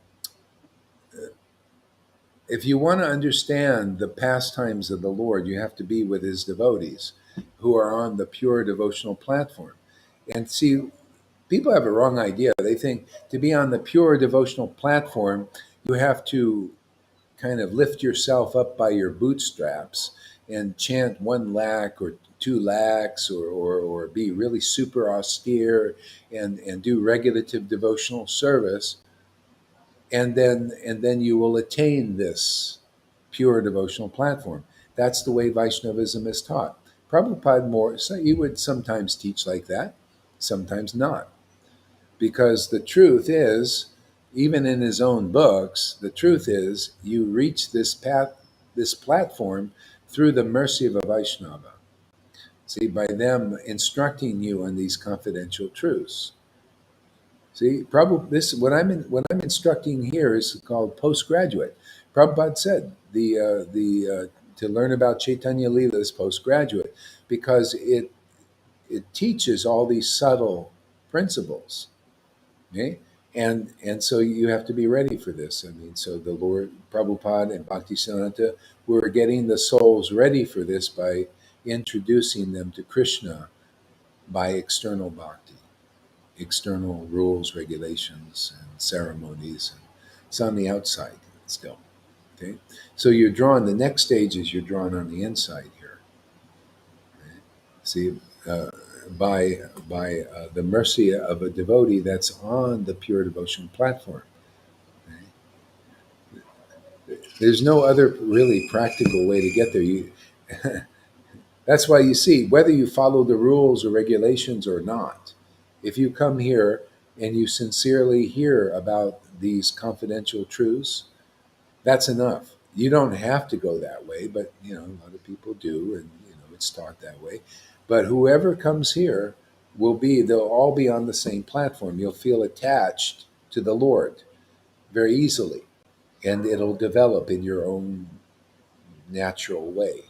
if you want to understand the pastimes of the Lord, you have to be with his devotees who are on the pure devotional platform. And see, people have a wrong idea. They think to be on the pure devotional platform, you have to kind of lift yourself up by your bootstraps and chant 1 lakh or 2 lakhs or be really super austere and do regulative devotional service and then you will attain this pure devotional platform. That's the way Vaishnavism is taught. Prabhupada more so he would sometimes teach like that, sometimes not. Because the truth is, even in his own books, the truth is you reach this path, this platform through the mercy of a Vaishnava. See, by them instructing you on these confidential truths. See, Prabhupada, this what I'm instructing here is called postgraduate. Prabhupada said to learn about Chaitanya Leela is postgraduate because it teaches all these subtle principles. Okay? And so you have to be ready for this. I mean, so the Lord Prabhupada and Bhaktisiddhanta were getting the souls ready for this by introducing them to Krishna by external bhakti, external rules, regulations, and ceremonies. And it's on the outside still. Okay, so you're drawn. The next stage is you're drawn on the inside here. Okay? See, uh, by the mercy of a devotee that's on the pure devotion platform. Okay? There's no other really practical way to get there. That's why you see whether you follow the rules or regulations or not. If you come here and you sincerely hear about these confidential truths, that's enough. You don't have to go that way, but a lot of people do, and it's taught that way. But whoever comes here they'll all be on the same platform. You'll feel attached to the Lord very easily, and it'll develop in your own natural way.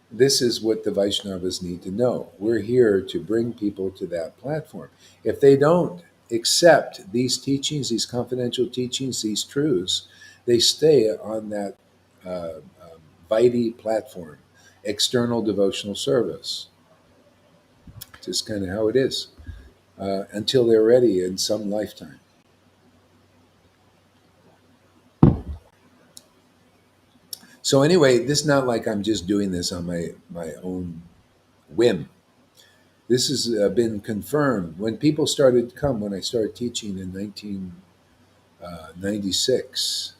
This is what the Vaishnavas need to know. We're here to bring people to that platform. If they don't accept these teachings, these confidential teachings, these truths, they stay on that Vaidhi platform, external devotional service. Just kind of how it is until they're ready in some lifetime. So anyway, this is not like I'm just doing this on my own whim. This has been confirmed when people started to come. When I started teaching in 1996,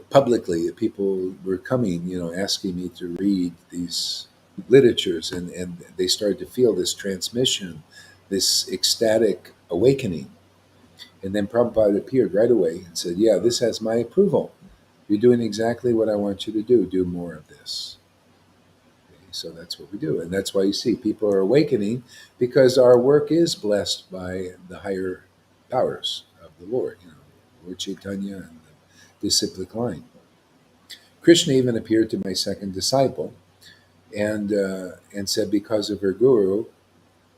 publicly, people were coming, asking me to read these literatures, and they started to feel this transmission, this ecstatic awakening. And then Prabhupada appeared right away and said, "Yeah, this has my approval. You're doing exactly what I want you to do. Do more of this." So that's what we do. And that's why you see people are awakening, because our work is blessed by the higher powers of the Lord, Lord Caitanya and the disciplic line. Krishna even appeared to my second disciple and said because of her guru,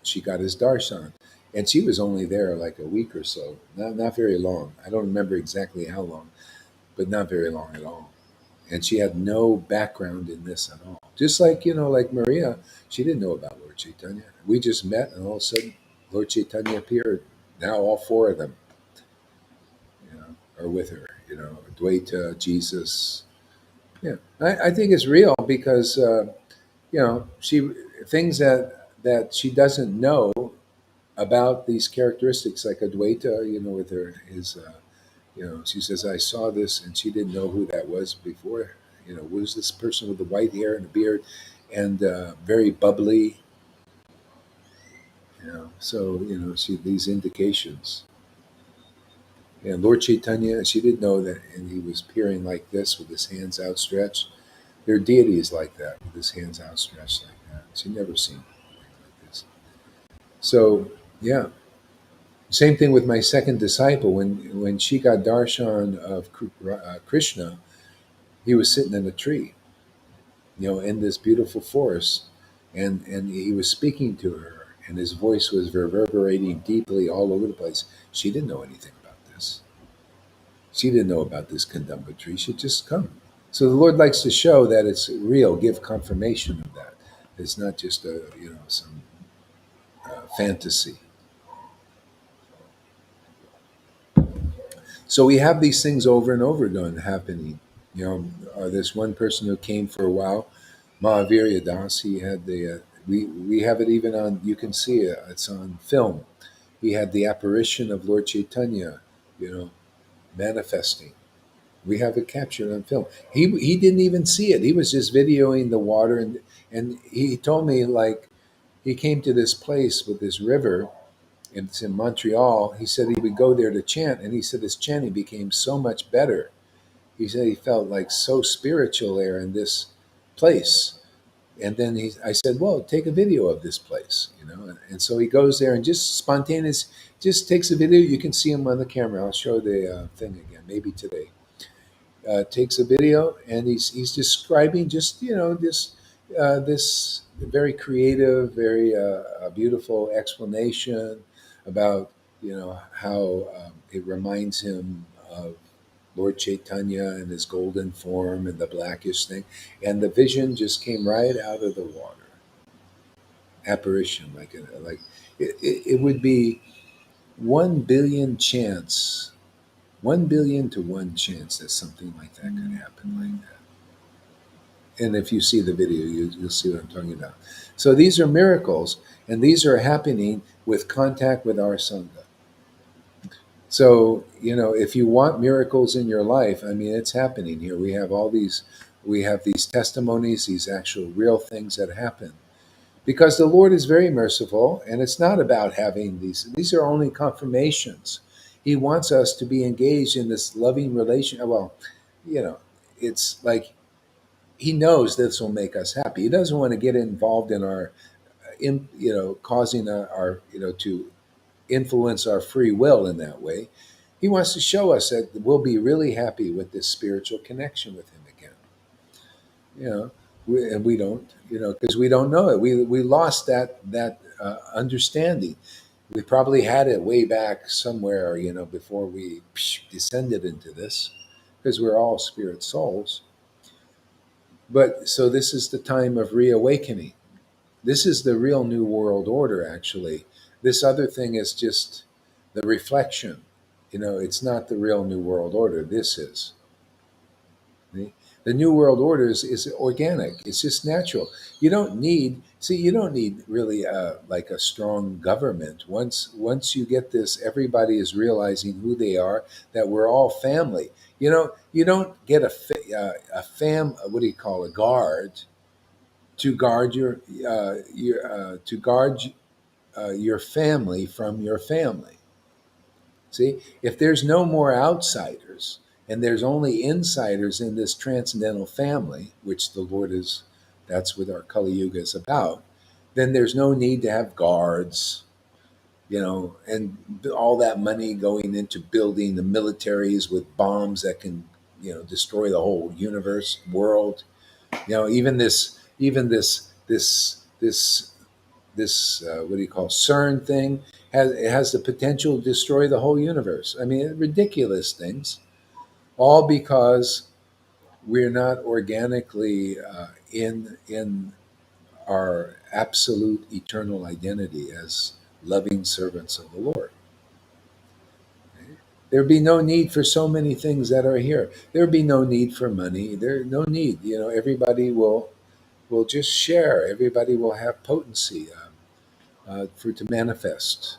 she got his darshan. And she was only there like a week or so, not very long. I don't remember exactly how long, but not very long at all. And she had no background in this at all. Just like, like Maria, she didn't know about Lord Caitanya. We just met, and all of a sudden, Lord Caitanya appeared. Now all four of them, are with her. Dwaita, Jesus. Yeah, I think it's real because she things that she doesn't know about these characteristics, like Advaita, with she says, I saw this, and she didn't know who that was before. Was this person with the white hair and a beard and very bubbly? So, she these indications. And Lord Chaitanya, she didn't know that, and he was appearing like this with his hands outstretched. There are deities like that, with his hands outstretched like that. She never seen anything like this. So, yeah. Same thing with my second disciple. When she got darshan of Krishna, he was sitting in a tree, in this beautiful forest, and he was speaking to her, and his voice was reverberating deeply all over the place. She didn't know anything about this. She didn't know about this Kandamba tree. She'd just come. So the Lord likes to show that it's real, give confirmation of that. It's not just some fantasy. So we have these things over and over again happening. This one person who came for a while, Mahavir Das, he had we have it even on, you can see it, it's on film. He had the apparition of Lord Chaitanya, manifesting. We have it captured on film. He didn't even see it. He was just videoing the water, and he told me, like, he came to this place with this river, and it's in Montreal. He said he would go there to chant, and he said his chanting became so much better. He said he felt like so spiritual there in this place. And then I said, well, take a video of this place, And so he goes there and just spontaneous, just takes a video. You can see him on the camera. I'll show the thing again, maybe today. Takes a video, and he's describing just this very creative, very beautiful explanation about how it reminds him of Lord Chaitanya and his golden form and the blackish thing, and the vision just came right out of the water. Apparition, like it would be 1 billion chance. 1 billion to 1 chance that something like that could happen like that. And if you see the video, you'll see what I'm talking about. So these are miracles, and these are happening with contact with our Sangha. So, if you want miracles in your life, I mean, it's happening here. We have these testimonies, these actual real things that happen because the Lord is very merciful, and it's not about having these are only confirmations. He wants us to be engaged in this loving relation. Well, you know, it's like he knows this will make us happy. He doesn't want to get involved in our causing our to influence our free will in that way. He wants to show us that we'll be really happy with this spiritual connection with him again. you know and we don't, because we don't know it. We lost that understanding. We probably had it way back somewhere, before we descended into this, because we're all spirit souls. But so this is the time of reawakening. This is the real new world order, actually. This other thing is just the reflection. It's not the real new world order. This is. The new world order is organic. It's just natural. You don't need really like a strong government. Once you get this, everybody is realizing who they are, that we're all family. You don't get what do you call, a guard to guard your family from your family. See, if there's no more outsiders and there's only insiders in this transcendental family, which the Lord is, that's what our Kali Yuga is about, then there's no need to have guards, and all that money going into building the militaries with bombs that can, destroy the whole universe, world. Even this what do you call, CERN thing, has the potential to destroy the whole universe. I mean, ridiculous things, all because we're not organically in our absolute eternal identity as loving servants of the Lord. There'd be no need for so many things that are here. There'd be no need for money. There's no need. Everybody will just share. Everybody will have potency for to manifest.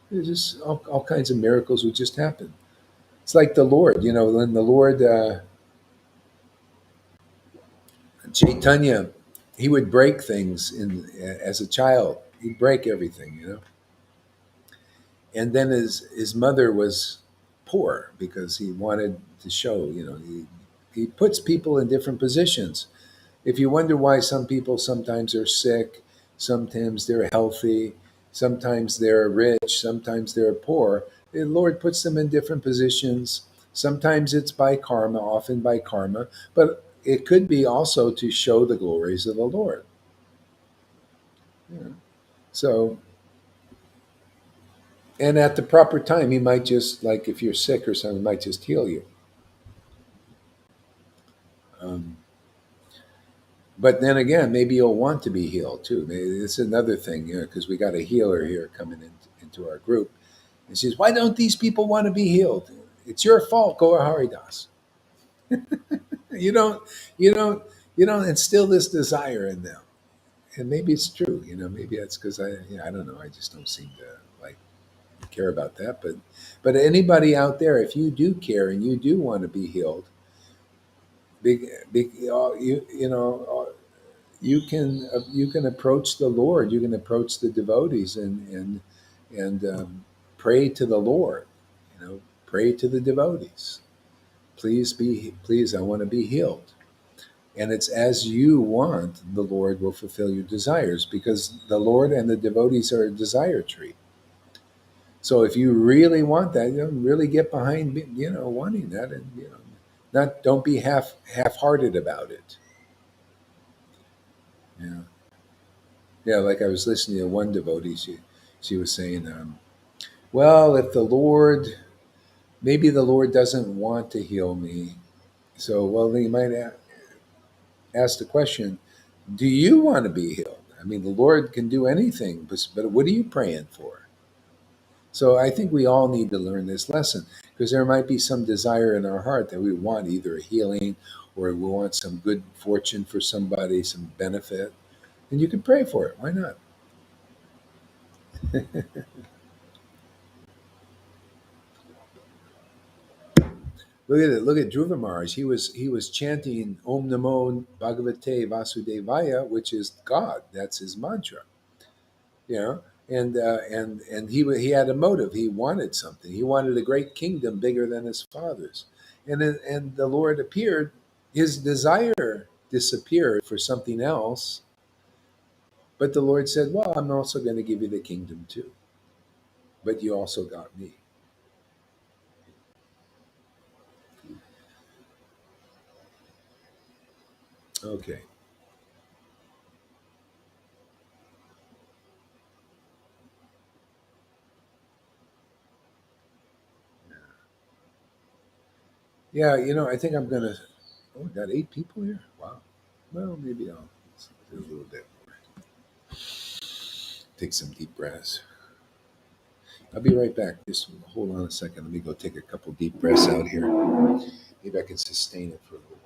There's just all kinds of miracles would just happen. It's like the Lord, when the Lord Caitanya, he would break things as a child. He'd break everything, and then his mother was poor because he wanted to show, he puts people in different positions. If you wonder why some people sometimes are sick, sometimes they're healthy, sometimes they're rich, sometimes they're poor, the Lord puts them in different positions. Sometimes it's by karma, often by karma, but it could be also to show the glories of the Lord. Yeah. So, and at the proper time, He might just, like if you're sick or something, He might just heal you. Um, But then again, maybe you'll want to be healed too. Maybe it's another thing, because we got a healer here coming into our group. And she says, "Why don't these people want to be healed? It's your fault, Gaur Haridas. You don't, you don't, you don't instill this desire in them." And maybe it's true. Maybe that's because I don't know. I just don't seem to like care about that. But anybody out there, if you do care and you do want to be healed, you can approach the Lord. You can approach the devotees and pray to the Lord. Pray to the devotees. Please, I want to be healed. And it's as you want, the Lord will fulfill your desires, because the Lord and the devotees are a desire tree. So if you really want that, really get behind, wanting that, and don't be half-hearted about it. Yeah. Yeah, like I was listening to one devotee, she was saying, well, if maybe the Lord doesn't want to heal me. So, well, then you might ask the question, do you want to be healed? I mean, the Lord can do anything, but what are you praying for? So I think we all need to learn this lesson, because there might be some desire in our heart that we want either a healing or we want some good fortune for somebody, some benefit. And you can pray for it. Why not? Look at it. Look at Dhruva Maharaj. He was chanting Om Namo Bhagavate Vasudevaya, which is God. That's his mantra. You know, and he had a motive. He wanted something. He wanted a great kingdom bigger than his father's, and the Lord appeared. His desire disappeared for something else, but the Lord said, "Well, I'm also going to give you the kingdom too, but you also got me." Okay. Yeah, I think I'm gonna. Oh, we got 8 people here. Wow. Well, maybe I'll do a little bit more. Take some deep breaths. I'll be right back. Just hold on a second. Let me go take a couple deep breaths out here. Maybe I can sustain it for a little while.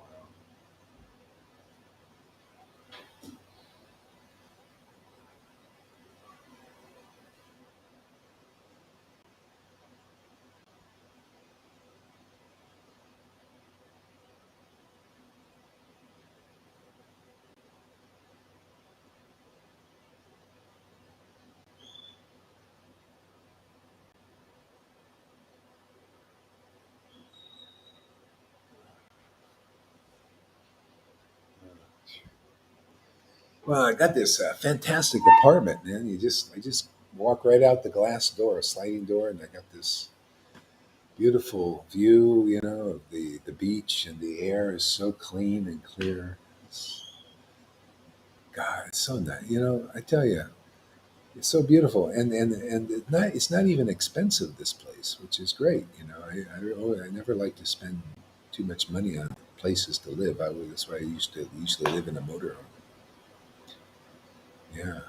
Well, I got this fantastic apartment, man. I just walk right out the glass door, a sliding door, and I got this beautiful view, of the beach, and the air is so clean and clear. God, it's so nice. I tell you, it's so beautiful, and it's not even expensive. This place, which is great. I never like to spend too much money on places to live. That's why I usually live in a motorhome. Yeah.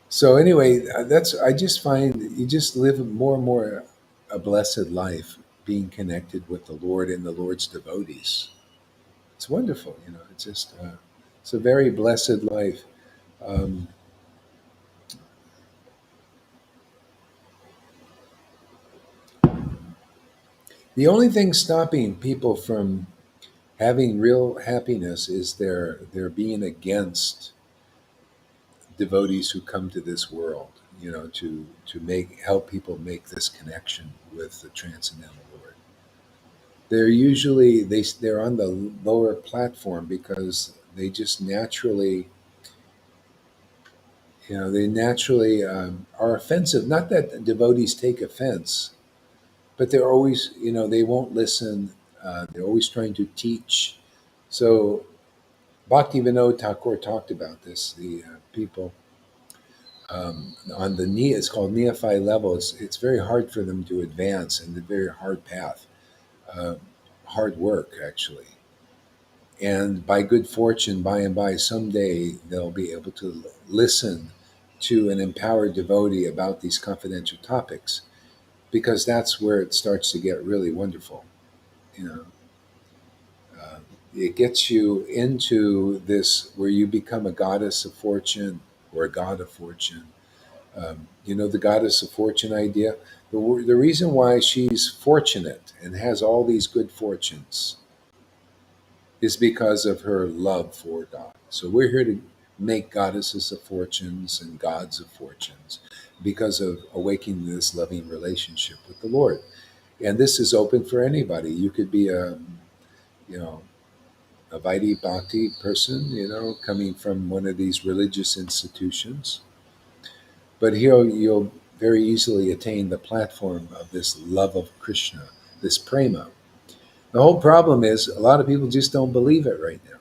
So anyway, that's I just find that you just live more and more a blessed life, being connected with the Lord and the Lord's devotees. It's wonderful. It's a very blessed life. Um, the only thing stopping people from having real happiness is their being against devotees who come to this world, to help people make this connection with the transcendental Lord. They're on the lower platform because they just naturally, they naturally are offensive. Not that devotees take offense, but they're always, they won't listen. They're always trying to teach. So Bhakti Vinod Thakur talked about this. The people on it's called neophyte level. It's very hard for them to advance in the very hard path, uh, hard work actually. And by good fortune, by and by, someday they'll be able to listen to an empowered devotee about these confidential topics, because that's where it starts to get really wonderful. You know, uh, it gets you into this where you become a goddess of fortune or a god of fortune. The goddess of fortune idea. The reason why she's fortunate and has all these good fortunes is because of her love for God. So we're here to make goddesses of fortunes and gods of fortunes because of awakening this loving relationship with the Lord. And this is open for anybody. You could be you know, a Vaidhi Bhakti person, coming from one of these religious institutions. But here you'll very easily attain the platform of this love of Krishna, this prema. The whole problem is a lot of people just don't believe it right now.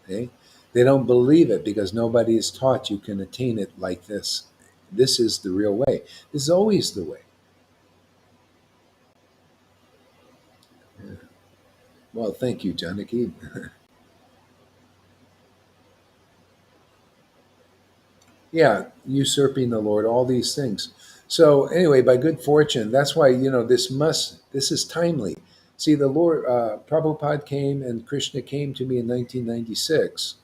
Okay? They don't believe it because nobody is taught you can attain it like this. This is the real way. This is always the way. Yeah. Well, thank you, Janaki. Yeah, usurping the Lord, all these things. So anyway, by good fortune, that's why this is timely. See, the Lord Prabhupada came and Krishna came to me in 1996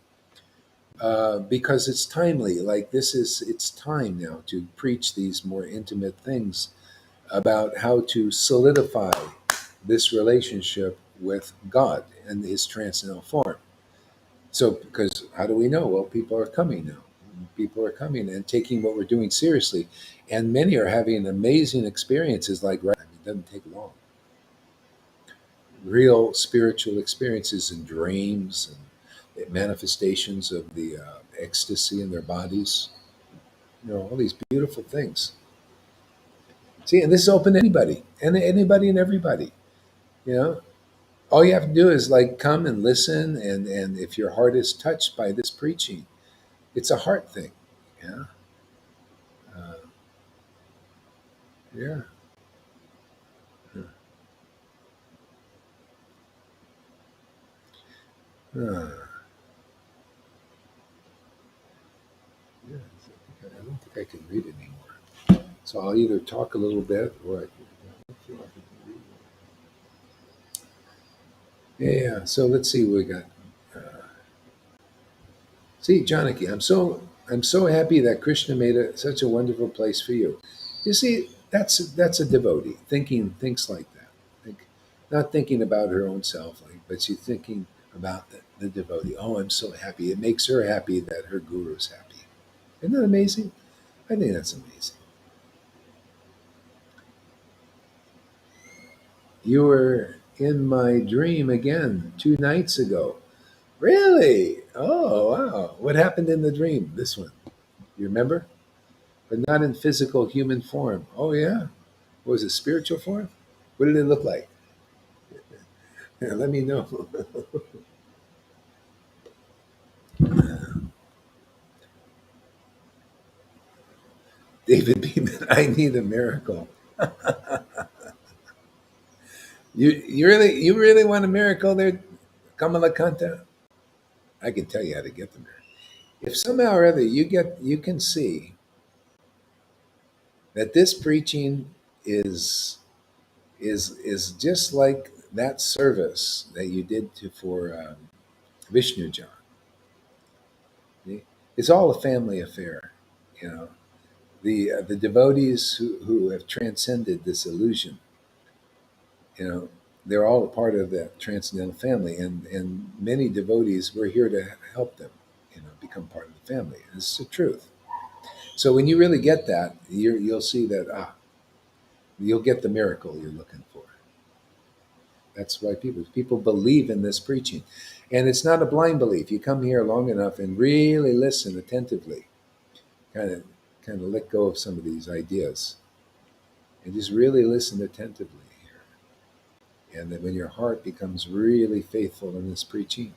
because it's timely. Like it's time now to preach these more intimate things about how to solidify this relationship with God and his transcendental form. So, because how do we know? Well, people are coming now. People are coming and taking what we're doing seriously. And many are having amazing experiences like, right, I mean, it doesn't take long. Real spiritual experiences and dreams and manifestations of the ecstasy in their bodies. All these beautiful things. See, and this is open to anybody and anybody and everybody. You know, all you have to do is like come and listen, and if your heart is touched by this preaching, it's a heart thing. Yeah, uh, yeah. Uh, yeah. I don't think I can read anymore. So I'll either talk a little bit or I feel like I can read. Yeah. So let's see what we got. Uh, See, Janaki, I'm so happy that Krishna made it such a wonderful place for you. You see, that's a devotee thinks like that. Not thinking about her own self, but she's thinking about the devotee. Oh, I'm so happy. It makes her happy that her guru is happy. Isn't that amazing? I think that's amazing. You were in my dream again 2 nights ago. Really? Oh, wow. What happened in the dream? This one. You remember? But not in physical human form. Oh, yeah. What was it, spiritual form? What did it look like? Yeah, let me know. David Beeman, I need a miracle. You really want a miracle there, Kamala Kanta? I can tell you how to get the miracle. If somehow or other you can see that this preaching is is just like that service that you did for Vishnu John. It's all a family affair, you know. The devotees who have transcended this illusion, they're all a part of that transcendental family, and many devotees, we're here to help them, become part of the family. This is the truth. So when you really get that, you'll see that you'll get the miracle you're looking for. That's why people believe in this preaching, and it's not a blind belief. You come here long enough and really listen attentively, kind of kind of let go of some of these ideas and just really listen attentively here. And then when your heart becomes really faithful in this preaching,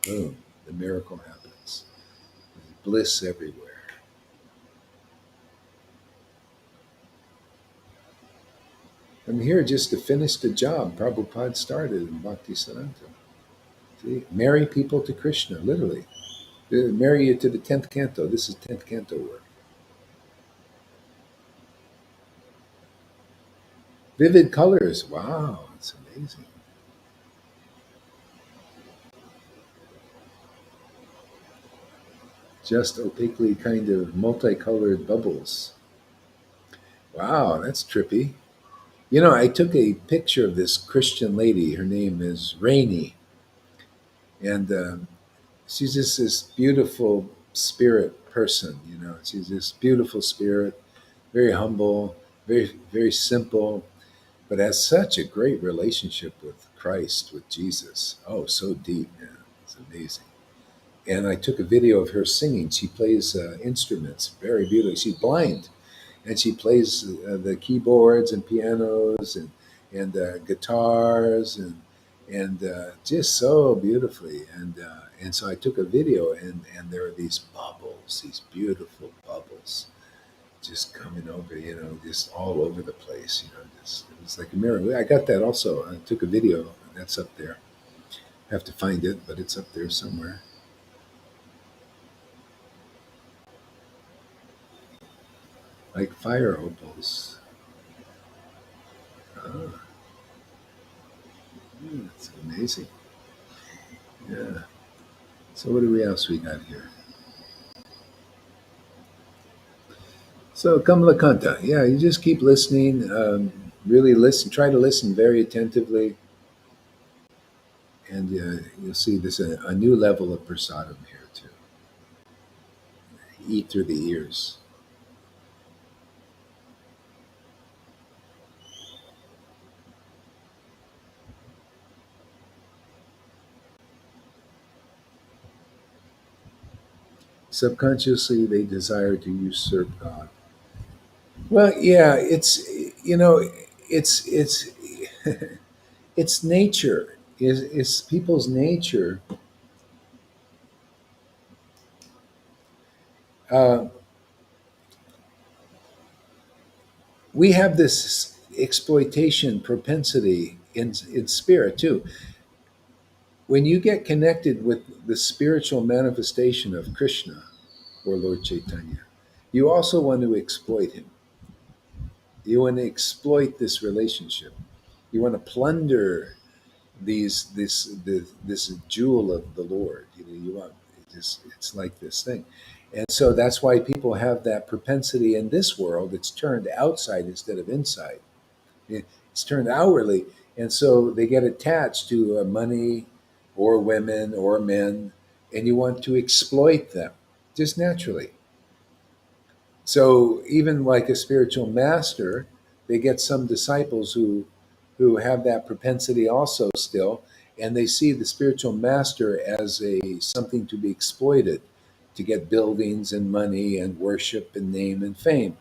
boom, the miracle happens. There's bliss everywhere. I'm here just to finish the job Prabhupada started in Bhakti Siddhanta. See, marry people to Krishna, literally. Marry you to the 10th canto. This is 10th canto work. Vivid colors. Wow, it's amazing. Just opaquely kind of multicolored bubbles. Wow, that's trippy. I took a picture of this Christian lady. Her name is Rainey, and she's just this beautiful spirit person. She's this beautiful spirit, very humble, very very simple, but has such a great relationship with Christ, with Jesus. Oh, so deep, man. It's amazing. And I took a video of her singing. She plays instruments very beautifully. She's blind, and she plays the keyboards and pianos and guitars and just so beautifully. And so I took a video, and there are these bubbles, these beautiful bubbles, just coming over, just all over the place. Just it was like a miracle. I got that also. I took a video. That's up there. I have to find it, but it's up there somewhere. Like fire opals. Ah, it's amazing. Yeah. So what do we else we got here? So Kamalakanta, yeah, you just keep listening. Really listen. Try to listen very attentively, and you'll see there's a new level of prasadam here too. Eat through the ears. Subconsciously, they desire to usurp God. Well, yeah, it's it's nature. Is people's nature. Uh, we have this exploitation propensity in spirit too. When you get connected with the spiritual manifestation of Krishna or Lord Caitanya, you also want to exploit him. You want to exploit this relationship. You want to plunder this jewel of the Lord. You want it's like this thing, and so that's why people have that propensity in this world. It's turned outside instead of inside. It's turned outwardly, and so they get attached to money, or women, or men, and you want to exploit them just naturally. So even like a spiritual master, they get some disciples who have that propensity also still, and they see the spiritual master as a something to be exploited to get buildings and money and worship and name and fame.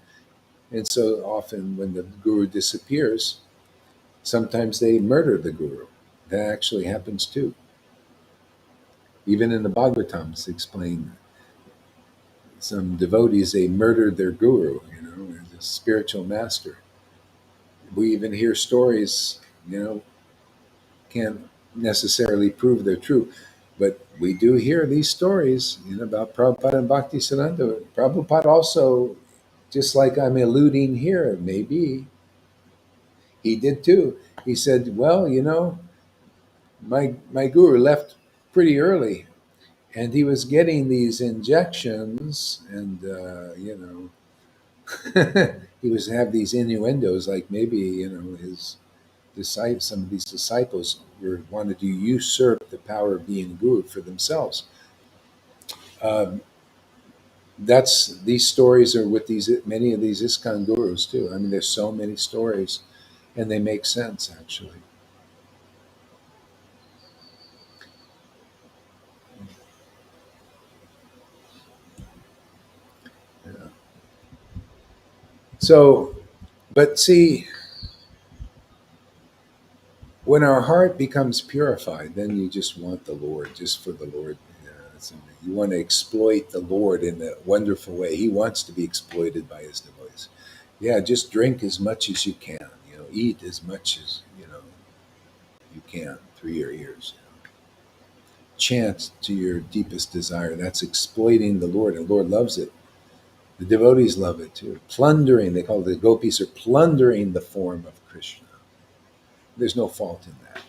And so often when the guru disappears, sometimes they murder the guru. That actually happens too. Even in the Bhagavatams, explain some devotees, they murdered their guru, the spiritual master. We even hear stories, can't necessarily prove they're true, but we do hear these stories, about Prabhupada and Bhakti Siddhanta. Prabhupada also, just like I'm alluding here, maybe he did too. He said, "Well, my guru left pretty early, and he was getting these injections, and he was have these innuendos, like maybe his disciples, some of these disciples, wanted to usurp the power of being guru for themselves." Um, that's these stories are with these many of these ISKCON gurus too. I mean, there's so many stories, and they make sense actually. Yeah. So, but see, when our heart becomes purified, then you just want the Lord, just for the Lord. Yeah, you want to exploit the Lord in a wonderful way. He wants to be exploited by his devotees. Yeah, just drink as much as you can. Eat as much as you can through your ears. Chant to your deepest desire. That's exploiting the Lord, and the Lord loves it. The devotees love it too. Plundering, they call it, the gopis are plundering the form of Krishna. There's no fault in that.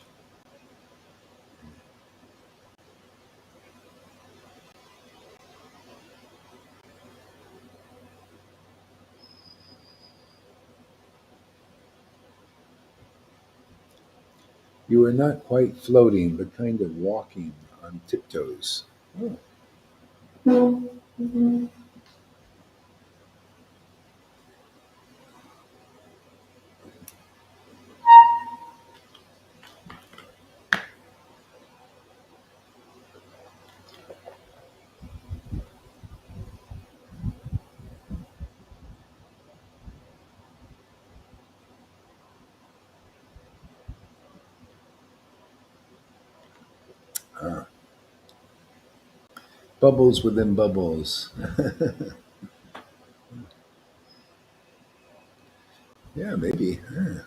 You are not quite floating, but kind of walking on tiptoes. Oh. Ah, bubbles within bubbles. Yeah, maybe. Ah.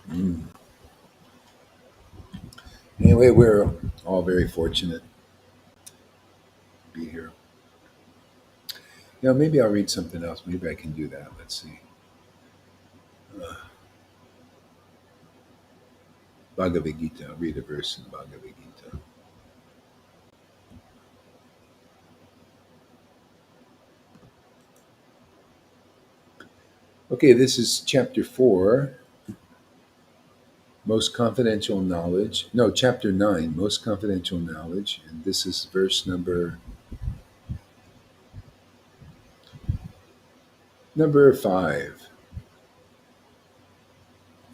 Mm. Anyway, we're all very fortunate to be here. Maybe I'll read something else. Maybe I can do that. Let's see. Uh, Bhagavad Gita. I'll read a verse in Bhagavad Gita. Okay, this is chapter 4, most confidential knowledge. No, chapter 9, most confidential knowledge. And this is verse number 5.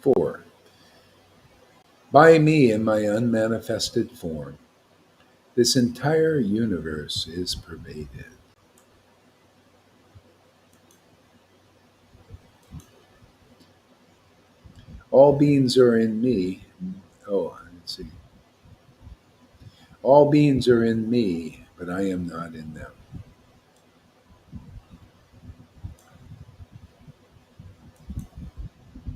4. By me in my unmanifested form, this entire universe is pervaded. All beings are in me. Oh, let's see. All beings are in me, but I am not in them.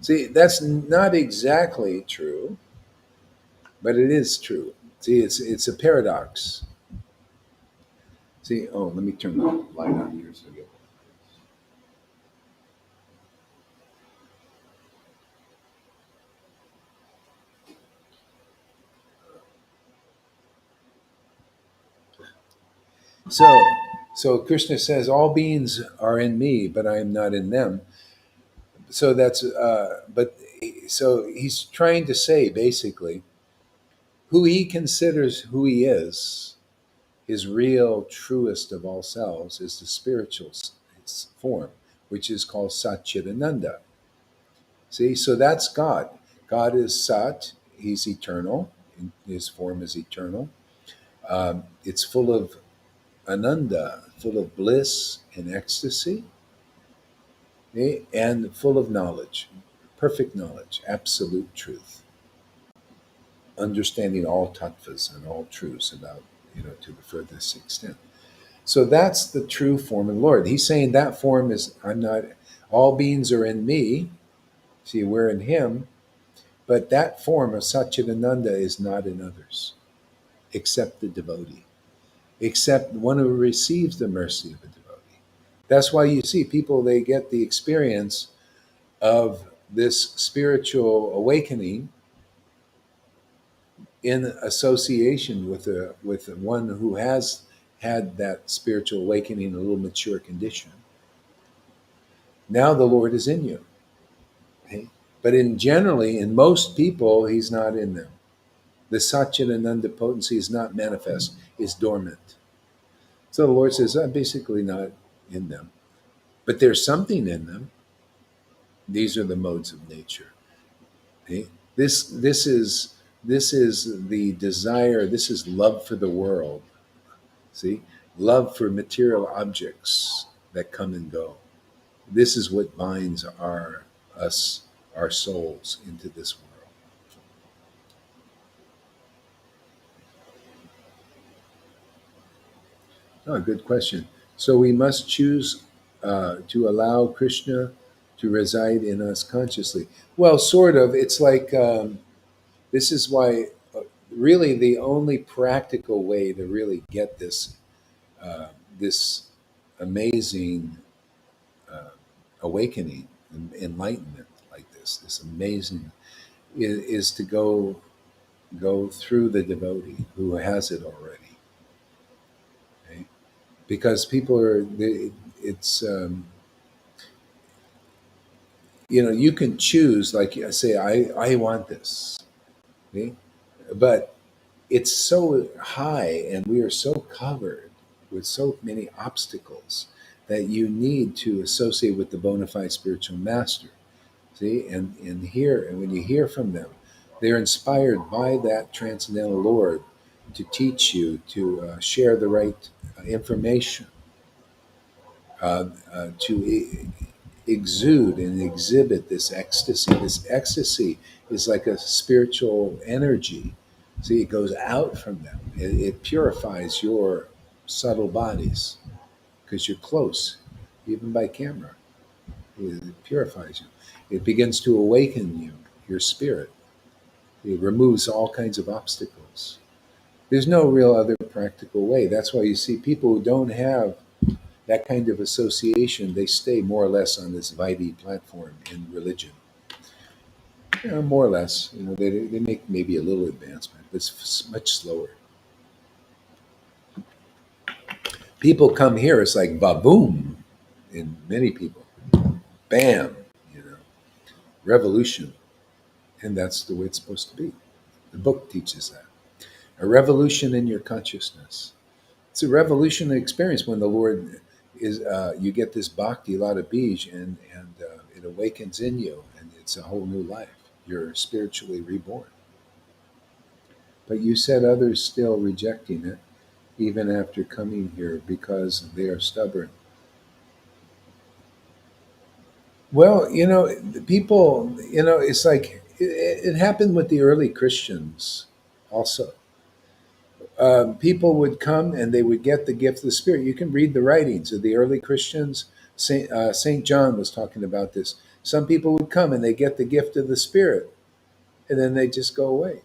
See, that's not exactly true, but it is true. See, it's a paradox. See, oh, let me turn the light on here so you get. So Krishna says, all beings are in me, but I am not in them. So so he's trying to say basically who he considers who he is, his real, truest of all selves, is the spiritual form, which is called Satchidananda. See, so that's God. God is Sat, he's eternal, his form is eternal. It's full of Ananda, full of bliss and ecstasy, okay? And full of knowledge, perfect knowledge, absolute truth, understanding all tattvas and all truths about, to the furthest extent. So that's the true form of the Lord. He's saying that form is, I'm not, all beings are in me. See, we're in him, but that form of Satchidananda is not in others, except the devotee, except one who receives the mercy of a devotee. That's why you see people, they get the experience of this spiritual awakening in association with one who has had that spiritual awakening in a little mature condition. Now the Lord is in you. Okay? But in most people, he's not in them. The Satchidananda potency is not manifest, is dormant. So the Lord says, I'm basically not in them. But there's something in them. These are the modes of nature. Okay? This is the desire, this is love for the world. See? Love for material objects that come and go. This is what binds our souls into this world. Oh, good question. So we must choose to allow Krishna to reside in us consciously. Well, sort of. It's like this is why really the only practical way to really get this amazing uh, awakening, enlightenment like this amazing is to go through the devotee who has it already. Okay? Because people it's you can choose, like I say, I want this, okay? But it's so high and we are so covered with so many obstacles that you need to associate with the bona fide spiritual master. See, and when you hear from them, they're inspired by that transcendental Lord to teach you to share the right information, to exude and exhibit this ecstasy. This ecstasy is like a spiritual energy. See, it goes out from them. It purifies your subtle bodies because you're close, even by camera. It purifies you. It begins to awaken you, your spirit. It removes all kinds of obstacles. There's no real other practical way. That's why you see people who don't have that kind of association, they stay more or less on this Vaidhi platform in religion. More or less. They make maybe a little advancement, but it's much slower. People come here, it's like ba boom in many people. Bam. revolution. And that's the way it's supposed to be. The book teaches that. A revolution in your consciousness. It's a revolution experience when the Lord is, you get this bhakti, lada bij, and it awakens in you, and it's a whole new life. You're spiritually reborn. But you said others still rejecting it, even after coming here, because they are stubborn. Well, people, it's like it happened with the early Christians also. People would come and they would get the gift of the Spirit. You can read the writings of the early Christians. Saint John was talking about this. Some people would come and they get the gift of the Spirit, and then they just go away.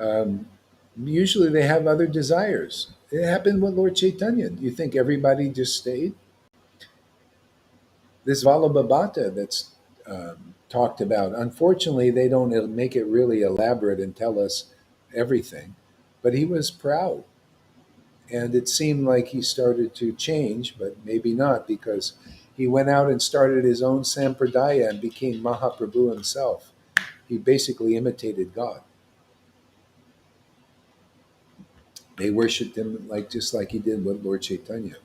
Um, Usually they have other desires. It happened with Lord Caitanya. Do you think everybody just stayed? This Valabhabhata that's talked about, unfortunately, they don't make it really elaborate and tell us everything. But he was proud. And it seemed like he started to change, but maybe not, because he went out and started his own sampradaya and became Mahaprabhu himself. He basically imitated God. They worshipped him just like he did with Lord Caitanya.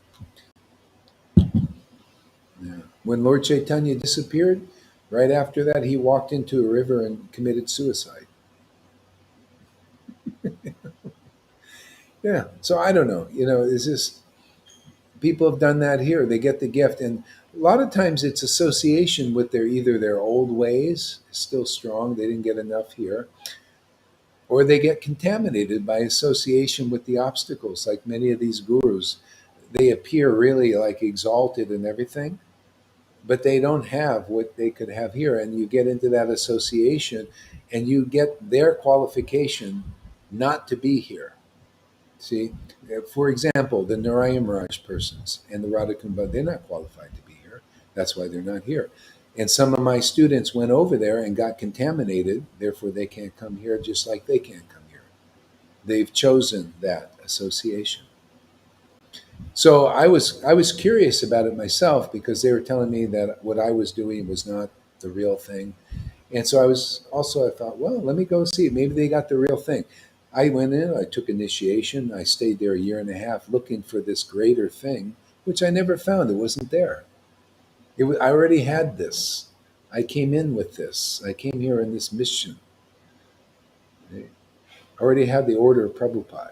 Yeah. When Lord Caitanya disappeared, right after that, he walked into a river and committed suicide. Yeah. So I don't know. Is this people have done that here? They get the gift, and a lot of times it's association with either their old ways is still strong. They didn't get enough here, or they get contaminated by association with the obstacles. Like many of these gurus, they appear really like exalted and everything, but they don't have what they could have here. And you get into that association and you get their qualification not to be here. See, for example, the Narayan Maharaj persons and the Radhakumbha, they're not qualified to be here. That's why they're not here. And some of my students went over there and got contaminated, therefore they can't come here, just like they can't come here. They've chosen that association. So I was curious about it myself, because they were telling me that what I was doing was not the real thing. And so I thought, well, let me go see. Maybe they got the real thing. I went in, I took initiation, I stayed there a year and a half looking for this greater thing, which I never found. It wasn't there. I already had this. I came in with this. I came here in this mission. I already had the order of Prabhupada.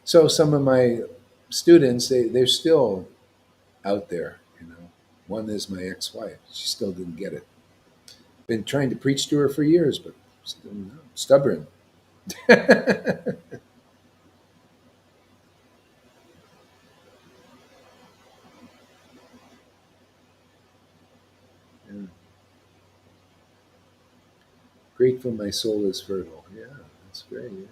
So some of my students, they're still out there. One is my ex-wife. She still didn't get it. Been trying to preach to her for years, but still stubborn. Yeah. Grateful my soul is fertile. Yeah, that's great. Yeah.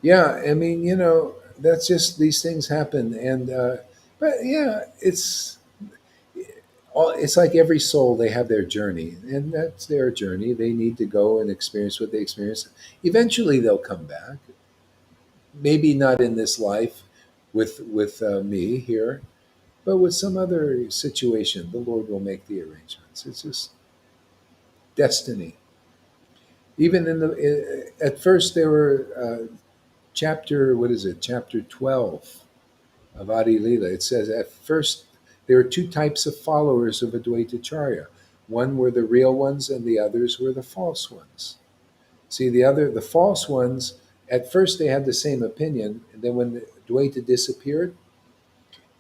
Yeah, I mean, that's just these things happen, and but yeah, it's like every soul, they have their journey, and that's their journey. They need to go and experience what they experience. Eventually, they'll come back. Maybe not in this life with me here, but with some other situation, the Lord will make the arrangements. It's just destiny. Even at first, there were chapter, what is it? Chapter 12 of Adi Lila. It says at first there were two types of followers of Advaitacharya. One were the real ones, and the others were the false ones. See, the false ones, at first they had the same opinion, and then when Dvaita disappeared,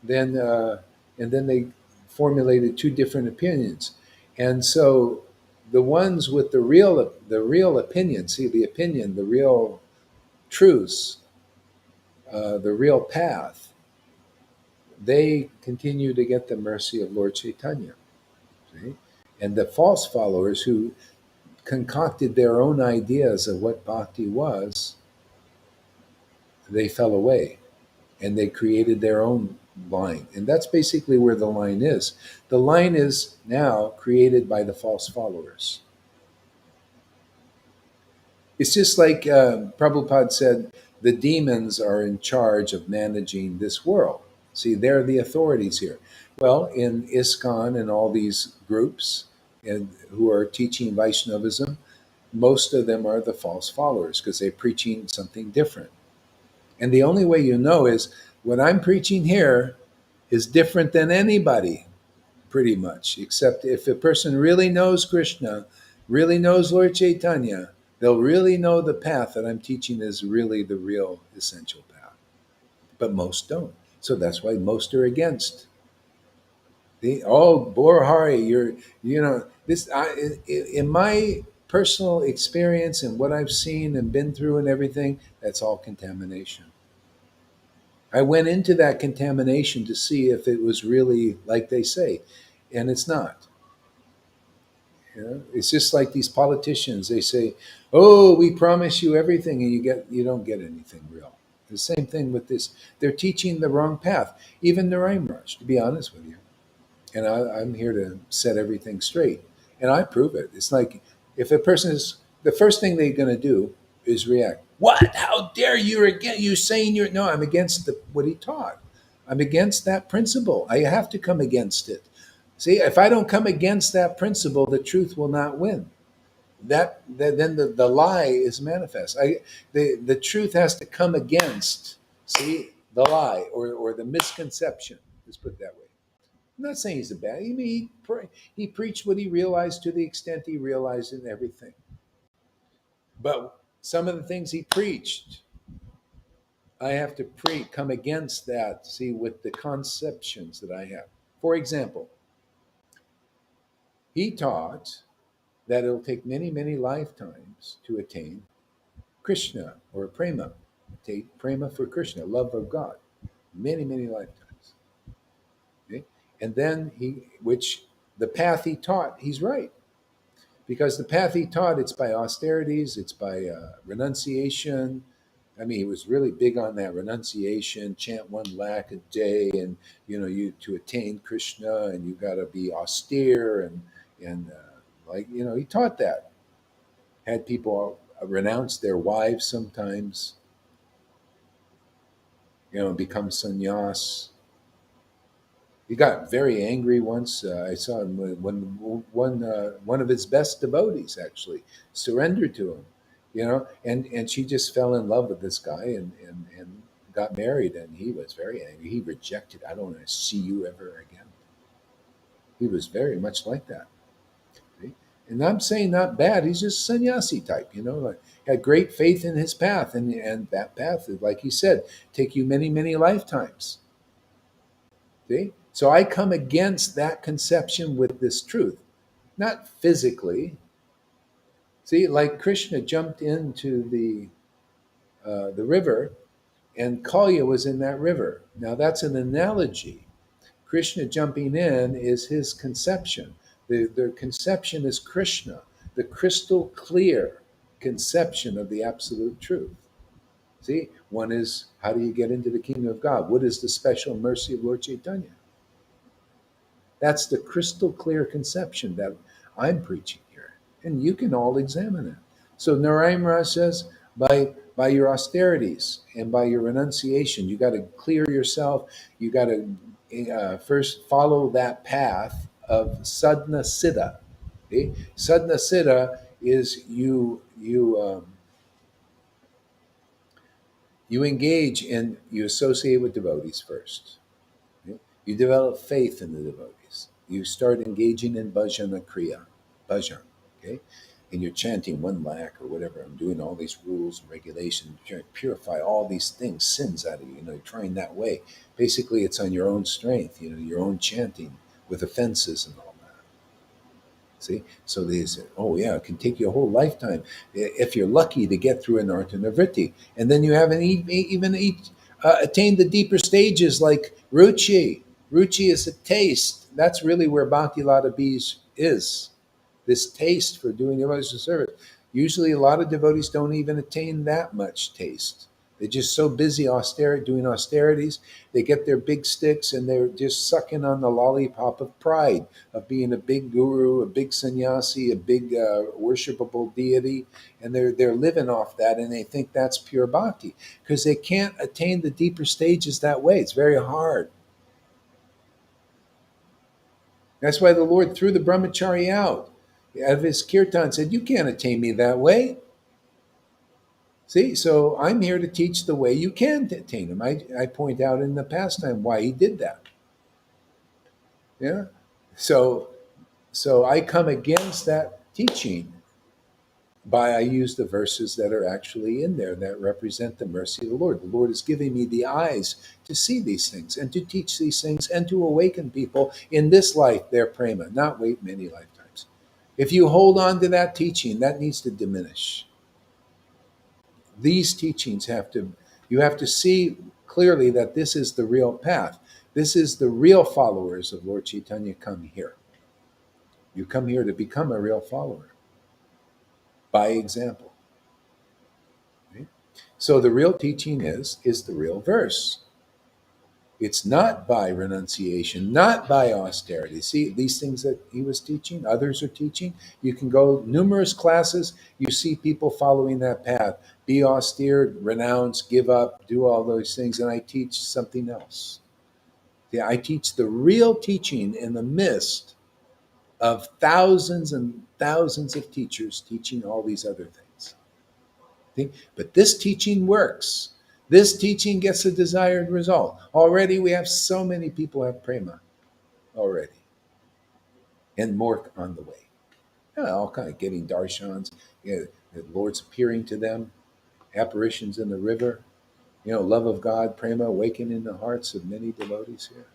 then and then they formulated two different opinions. And so the ones with the real opinion, see, the opinion, the real truths, the real path, they continue to get the mercy of Lord Caitanya. See? And the false followers who concocted their own ideas of what bhakti was, they fell away and they created their own line. And that's basically where the line is. The line is now created by the false followers. It's just like Prabhupada said the demons are in charge of managing this world. See, they're the authorities here. Well, in ISKCON and all these groups and who are teaching Vaishnavism, most of them are the false followers because they're preaching something different. And the only way you know is what I'm preaching here is different than anybody, pretty much, except if a person really knows Krishna, really knows Lord Caitanya, they'll really know the path that I'm teaching is really the real essential path. But most don't. So that's why most are against. Oh, Borahari, this. In my personal experience and what I've seen and been through and everything, that's all contamination. I went into that contamination to see if it was really like they say, and it's not. It's just like these politicians. They say, "Oh, we promise you everything," and you don't get anything real. The same thing with this. They're teaching the wrong path. Even Narayana, to be honest with you. And I'm here to set everything straight, and I prove it. It's like if a person is the first thing they're going to do is react. What? How dare you? Again, you saying you're no? I'm against what he taught. I'm against that principle. I have to come against it. See, if I don't come against that principle, the truth will not win. Then the lie is manifest. The truth has to come against, see, the lie or the misconception. Let's put it that way. I'm not saying he's a bad. I mean, he preached what he realized to the extent he realized in everything. But some of the things he preached, I have to come against that. See, with the conceptions that I have. For example, he taught that it'll take many, many lifetimes to attain Krishna or prema. Take prema for Krishna, love of God. Many, many lifetimes. Okay? And then which the path he taught, he's right. Because the path he taught, it's by austerities, it's by renunciation. I mean, he was really big on that renunciation, chant 1 lakh a day, and you to attain Krishna, and you got to be austere, and he taught that. Had people renounce their wives sometimes, become sannyas. He got very angry once. I saw him when one of his best devotees actually surrendered to him, and she just fell in love with this guy and got married, and he was very angry. He rejected. I don't want to see you ever again. He was very much like that. See? And I'm saying not bad. He's just sannyasi type, like had great faith in his path, and that path is, like he said, take you many, many lifetimes. See? So I come against that conception with this truth, not physically. See, like Krishna jumped into the river, and Kalya was in that river. Now that's an analogy. Krishna jumping in is his conception. The conception is Krishna, the crystal clear conception of the absolute truth. See, one is how do you get into the kingdom of God? What is the special mercy of Lord Caitanya? That's the crystal clear conception that I'm preaching here. And you can all examine it. So Narayana says, by your austerities and by your renunciation, you got to clear yourself. You got to first follow that path of sadhana siddha. Okay? Sadhana siddha is you engage in, you associate with devotees first. Okay? You develop faith in the devotees. You start engaging in bhajana kriya, bhajan, okay? And you're chanting 1 lakh or whatever. I'm doing all these rules and regulations, trying to purify all these things, sins out of you, trying that way. Basically, it's on your own strength, your own chanting with offenses and all that. See? So they say, oh yeah, it can take you a whole lifetime if you're lucky to get through an artha-nivritti. And then you haven't even attained the deeper stages like ruchi. Ruchi is a taste. That's really where Bhakti Lata Bees is. This taste for doing devotional service. Usually a lot of devotees don't even attain that much taste. They're just so busy doing austerities. They get their big sticks and they're just sucking on the lollipop of pride, of being a big guru, a big sannyasi, a big worshipable deity. And they're living off that, and they think that's pure bhakti because they can't attain the deeper stages that way. It's very hard. That's why the Lord threw the brahmachari out of his kirtan, said, "You can't attain me that way." See, so I'm here to teach the way you can attain him. I point out in the pastime why he did that. Yeah. So I come against that teaching by I use the verses that are actually in there that represent the mercy of the Lord. The Lord is giving me the eyes to see these things and to teach these things and to awaken people in this life their prema, not wait many lifetimes. If you hold on to that teaching, that needs to diminish. These teachings you have to see clearly that this is the real path. This is the real followers of Lord Caitanya come here. You come here to become a real follower by example. Right? So the real teaching is the real verse. It's not by renunciation, not by austerity. See, these things that he was teaching, others are teaching. You can go numerous classes, you see people following that path. Be austere, renounce, give up, do all those things. And I teach something else. Yeah, I teach the real teaching in the midst of thousands and thousands of teachers teaching all these other things. See? But this teaching works. This teaching gets the desired result. Already we have so many people have prema already. And more on the way. Yeah, all kind of getting darshans, the Lord's appearing to them, apparitions in the river, love of God, prema awakening in the hearts of many devotees here.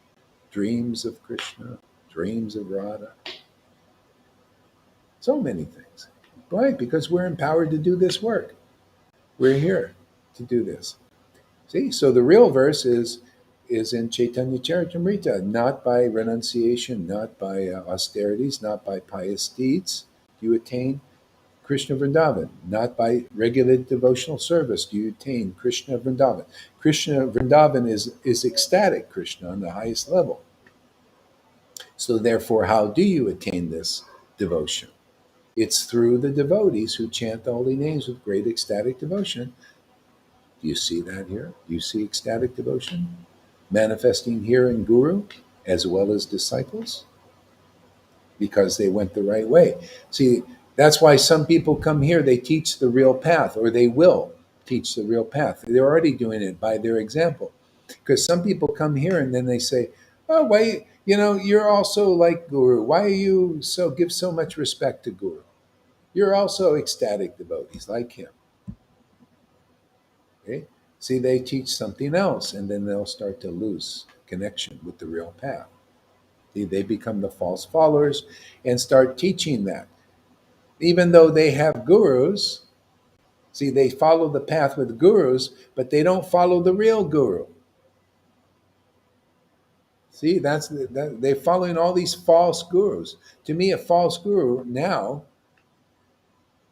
Dreams of Krishna, dreams of Radha. So many things. Why? Because we're empowered to do this work. We're here to do this. See, so the real verse is in Chaitanya Charitamrita, not by renunciation, not by austerities, not by pious deeds do you attain Krishna Vrindavan, not by regular devotional service do you attain Krishna Vrindavan. Krishna Vrindavan is ecstatic Krishna on the highest level. So therefore, how do you attain this devotion? It's through the devotees who chant the holy names with great ecstatic devotion. Do you see that here? Do you see ecstatic devotion manifesting here in Guru as well as disciples? Because they went the right way. See, that's why some people come here, they teach the real path, or they will teach the real path. They're already doing it by their example. Because some people come here and then they say, "Oh, why, you're also like Guru. Why are you give so much respect to Guru? You're also ecstatic devotees like him." Okay? See, they teach something else, and then they'll start to lose connection with the real path. See, they become the false followers and start teaching that. Even though they have gurus, see, they follow the path with gurus, but they don't follow the real guru. See, they're following all these false gurus. To me, a false guru now,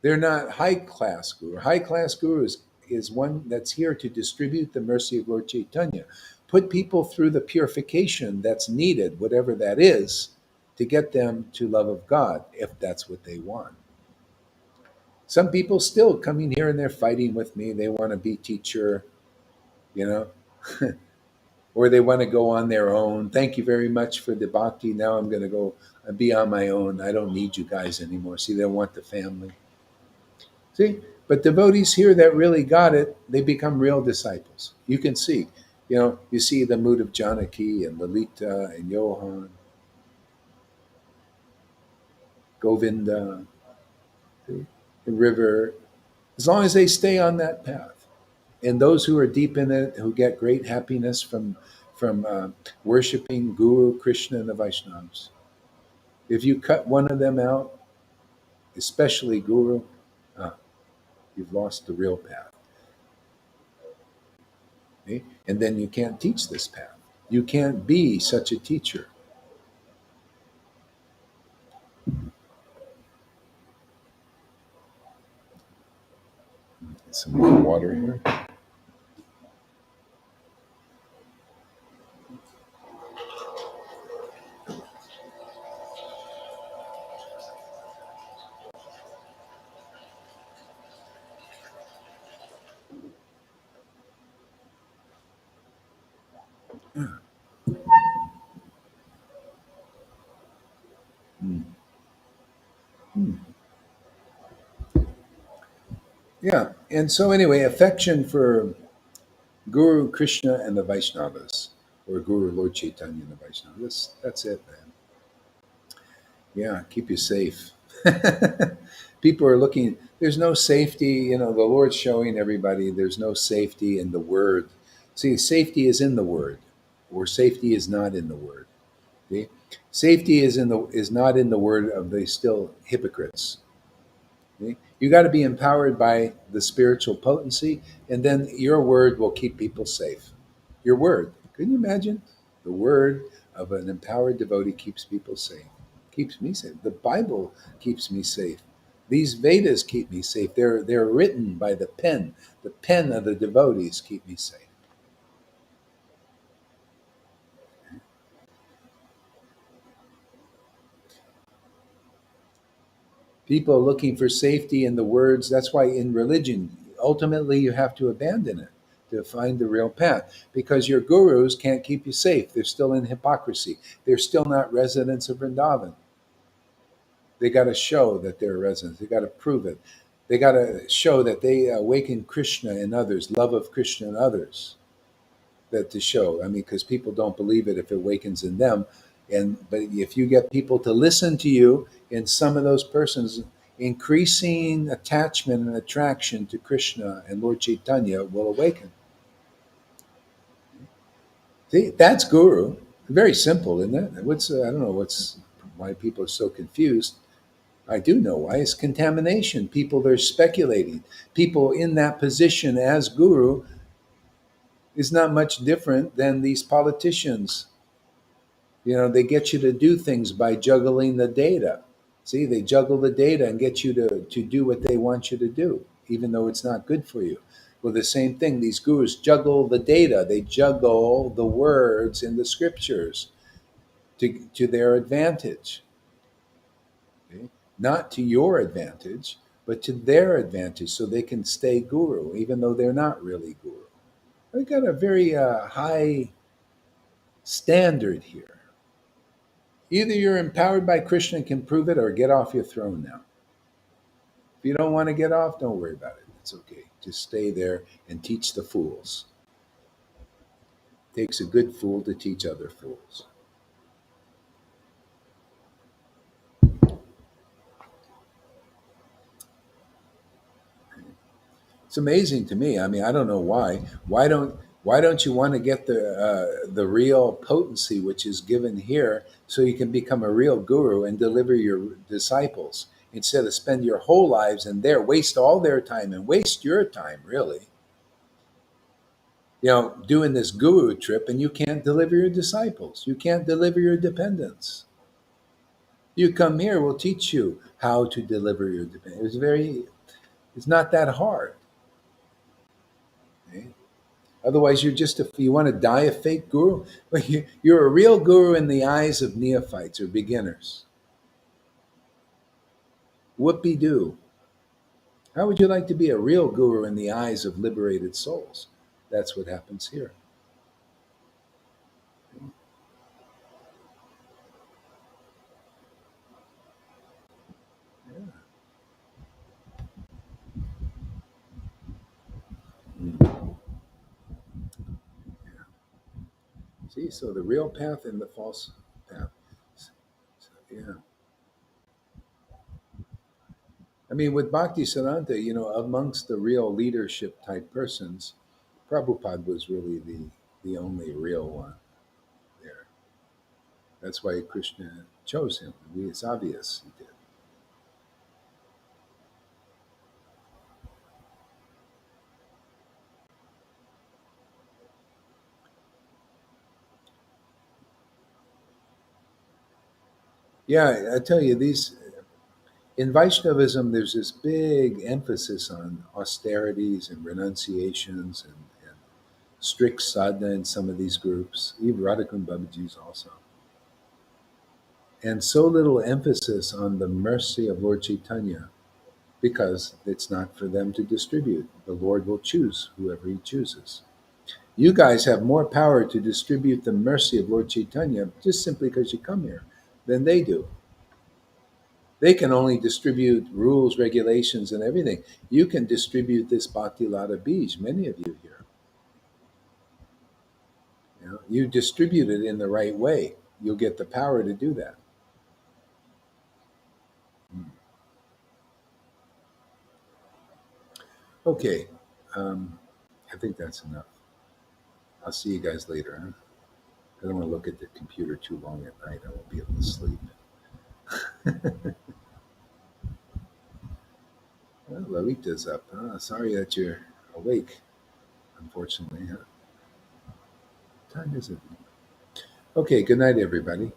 they're not high class guru. High class guru is one that's here to distribute the mercy of Lord Caitanya, put people through the purification that's needed, whatever that is, to get them to love of God, if that's what they want. Some people still coming here and they're fighting with me. They want to be teacher, you know, or they want to go on their own. Thank you very much for the bhakti. Now I'm going to go and be on my own. I don't need you guys anymore. See, they want the family. See, but devotees here that really got it, they become real disciples. You can see, you see the mood of Janaki and Lalita and Johan, Govinda, see, the river, as long as they stay on that path. And those who are deep in it, who get great happiness from worshiping Guru, Krishna, and the Vaishnavas. If you cut one of them out, especially Guru, uh, you've lost the real path. Okay? And then you can't teach this path. You can't be such a teacher. Some more water here. Yeah. And so anyway, affection for Guru Krishna and the Vaishnavas, or Guru Lord Chaitanya and the Vaishnavas. That's it, man. Yeah, keep you safe. People are looking, there's no safety, the Lord's showing everybody there's no safety in the word. See, safety is in the word, or safety is not in the word. See? Safety is not in the word of the still hypocrites. See? You got to be empowered by the spiritual potency, and then your word will keep people safe. Your word. Can you imagine? The word of an empowered devotee keeps people safe. Keeps me safe. The Bible keeps me safe. These Vedas keep me safe. They're written by the pen. The pen of the devotees keep me safe. People looking for safety in the words. That's why in religion, ultimately, you have to abandon it to find the real path, because your gurus can't keep you safe. They're still in hypocrisy. They're still not residents of Vrindavan. They got to show that they're residents. They got to prove it. They got to show that they awaken Krishna in others, love of Krishna in others. That to show. I mean, because people don't believe it if it awakens in them. But if you get people to listen to you, and some of those persons increasing attachment and attraction to Krishna and Lord Chaitanya will awaken. See, that's guru. Very simple, isn't it? I don't know why people are so confused. I do know why. It's contamination. People are speculating. People in that position as guru is not much different than these politicians. They get you to do things by juggling the data. See, they juggle the data and get you to do what they want you to do, even though it's not good for you. Well, the same thing, these gurus juggle the data, they juggle the words in the scriptures to their advantage. Okay? Not to your advantage, but to their advantage, so they can stay guru, even though they're not really guru. They got a very high standard here. Either you're empowered by Krishna and can prove it, or get off your throne now. If you don't want to get off, don't worry about it. It's okay. Just stay there and teach the fools. It takes a good fool to teach other fools. It's amazing to me. I mean, I don't know why. Why don't you want to get the real potency which is given here, so you can become a real guru and deliver your disciples, instead of spend your whole lives in there, waste all their time and waste your time, really. Doing this guru trip, and you can't deliver your disciples. You can't deliver your dependents. You come here, we'll teach you how to deliver your dependents. It's not that hard. Okay? Otherwise, you want to die a fake guru? Well, you're a real guru in the eyes of neophytes or beginners. Whoopee doo. How would you like to be a real guru in the eyes of liberated souls? That's what happens here. Yeah. Mm. See, so the real path and the false path. So, yeah. I mean, with Bhakti Siddhanta, amongst the real leadership type persons, Prabhupada was really the only real one there. That's why Krishna chose him. It's obvious he did. Yeah, I tell you, these in Vaishnavism, there's this big emphasis on austerities and renunciations and strict sadhana in some of these groups, even Radhakund Babaji's also. And so little emphasis on the mercy of Lord Chaitanya, because it's not for them to distribute. The Lord will choose whoever he chooses. You guys have more power to distribute the mercy of Lord Chaitanya just simply because you come here than they do. They can only distribute rules, regulations, and everything. You can distribute this Bhakti Lata Bij, many of you here. You distribute it in the right way. You'll get the power to do that. Okay. I think that's enough. I'll see you guys later. Huh? I don't want to look at the computer too long at night. I won't be able to sleep. Well, Lalita's up. Sorry that you're awake, unfortunately. Huh? What time is it? Okay, good night, everybody.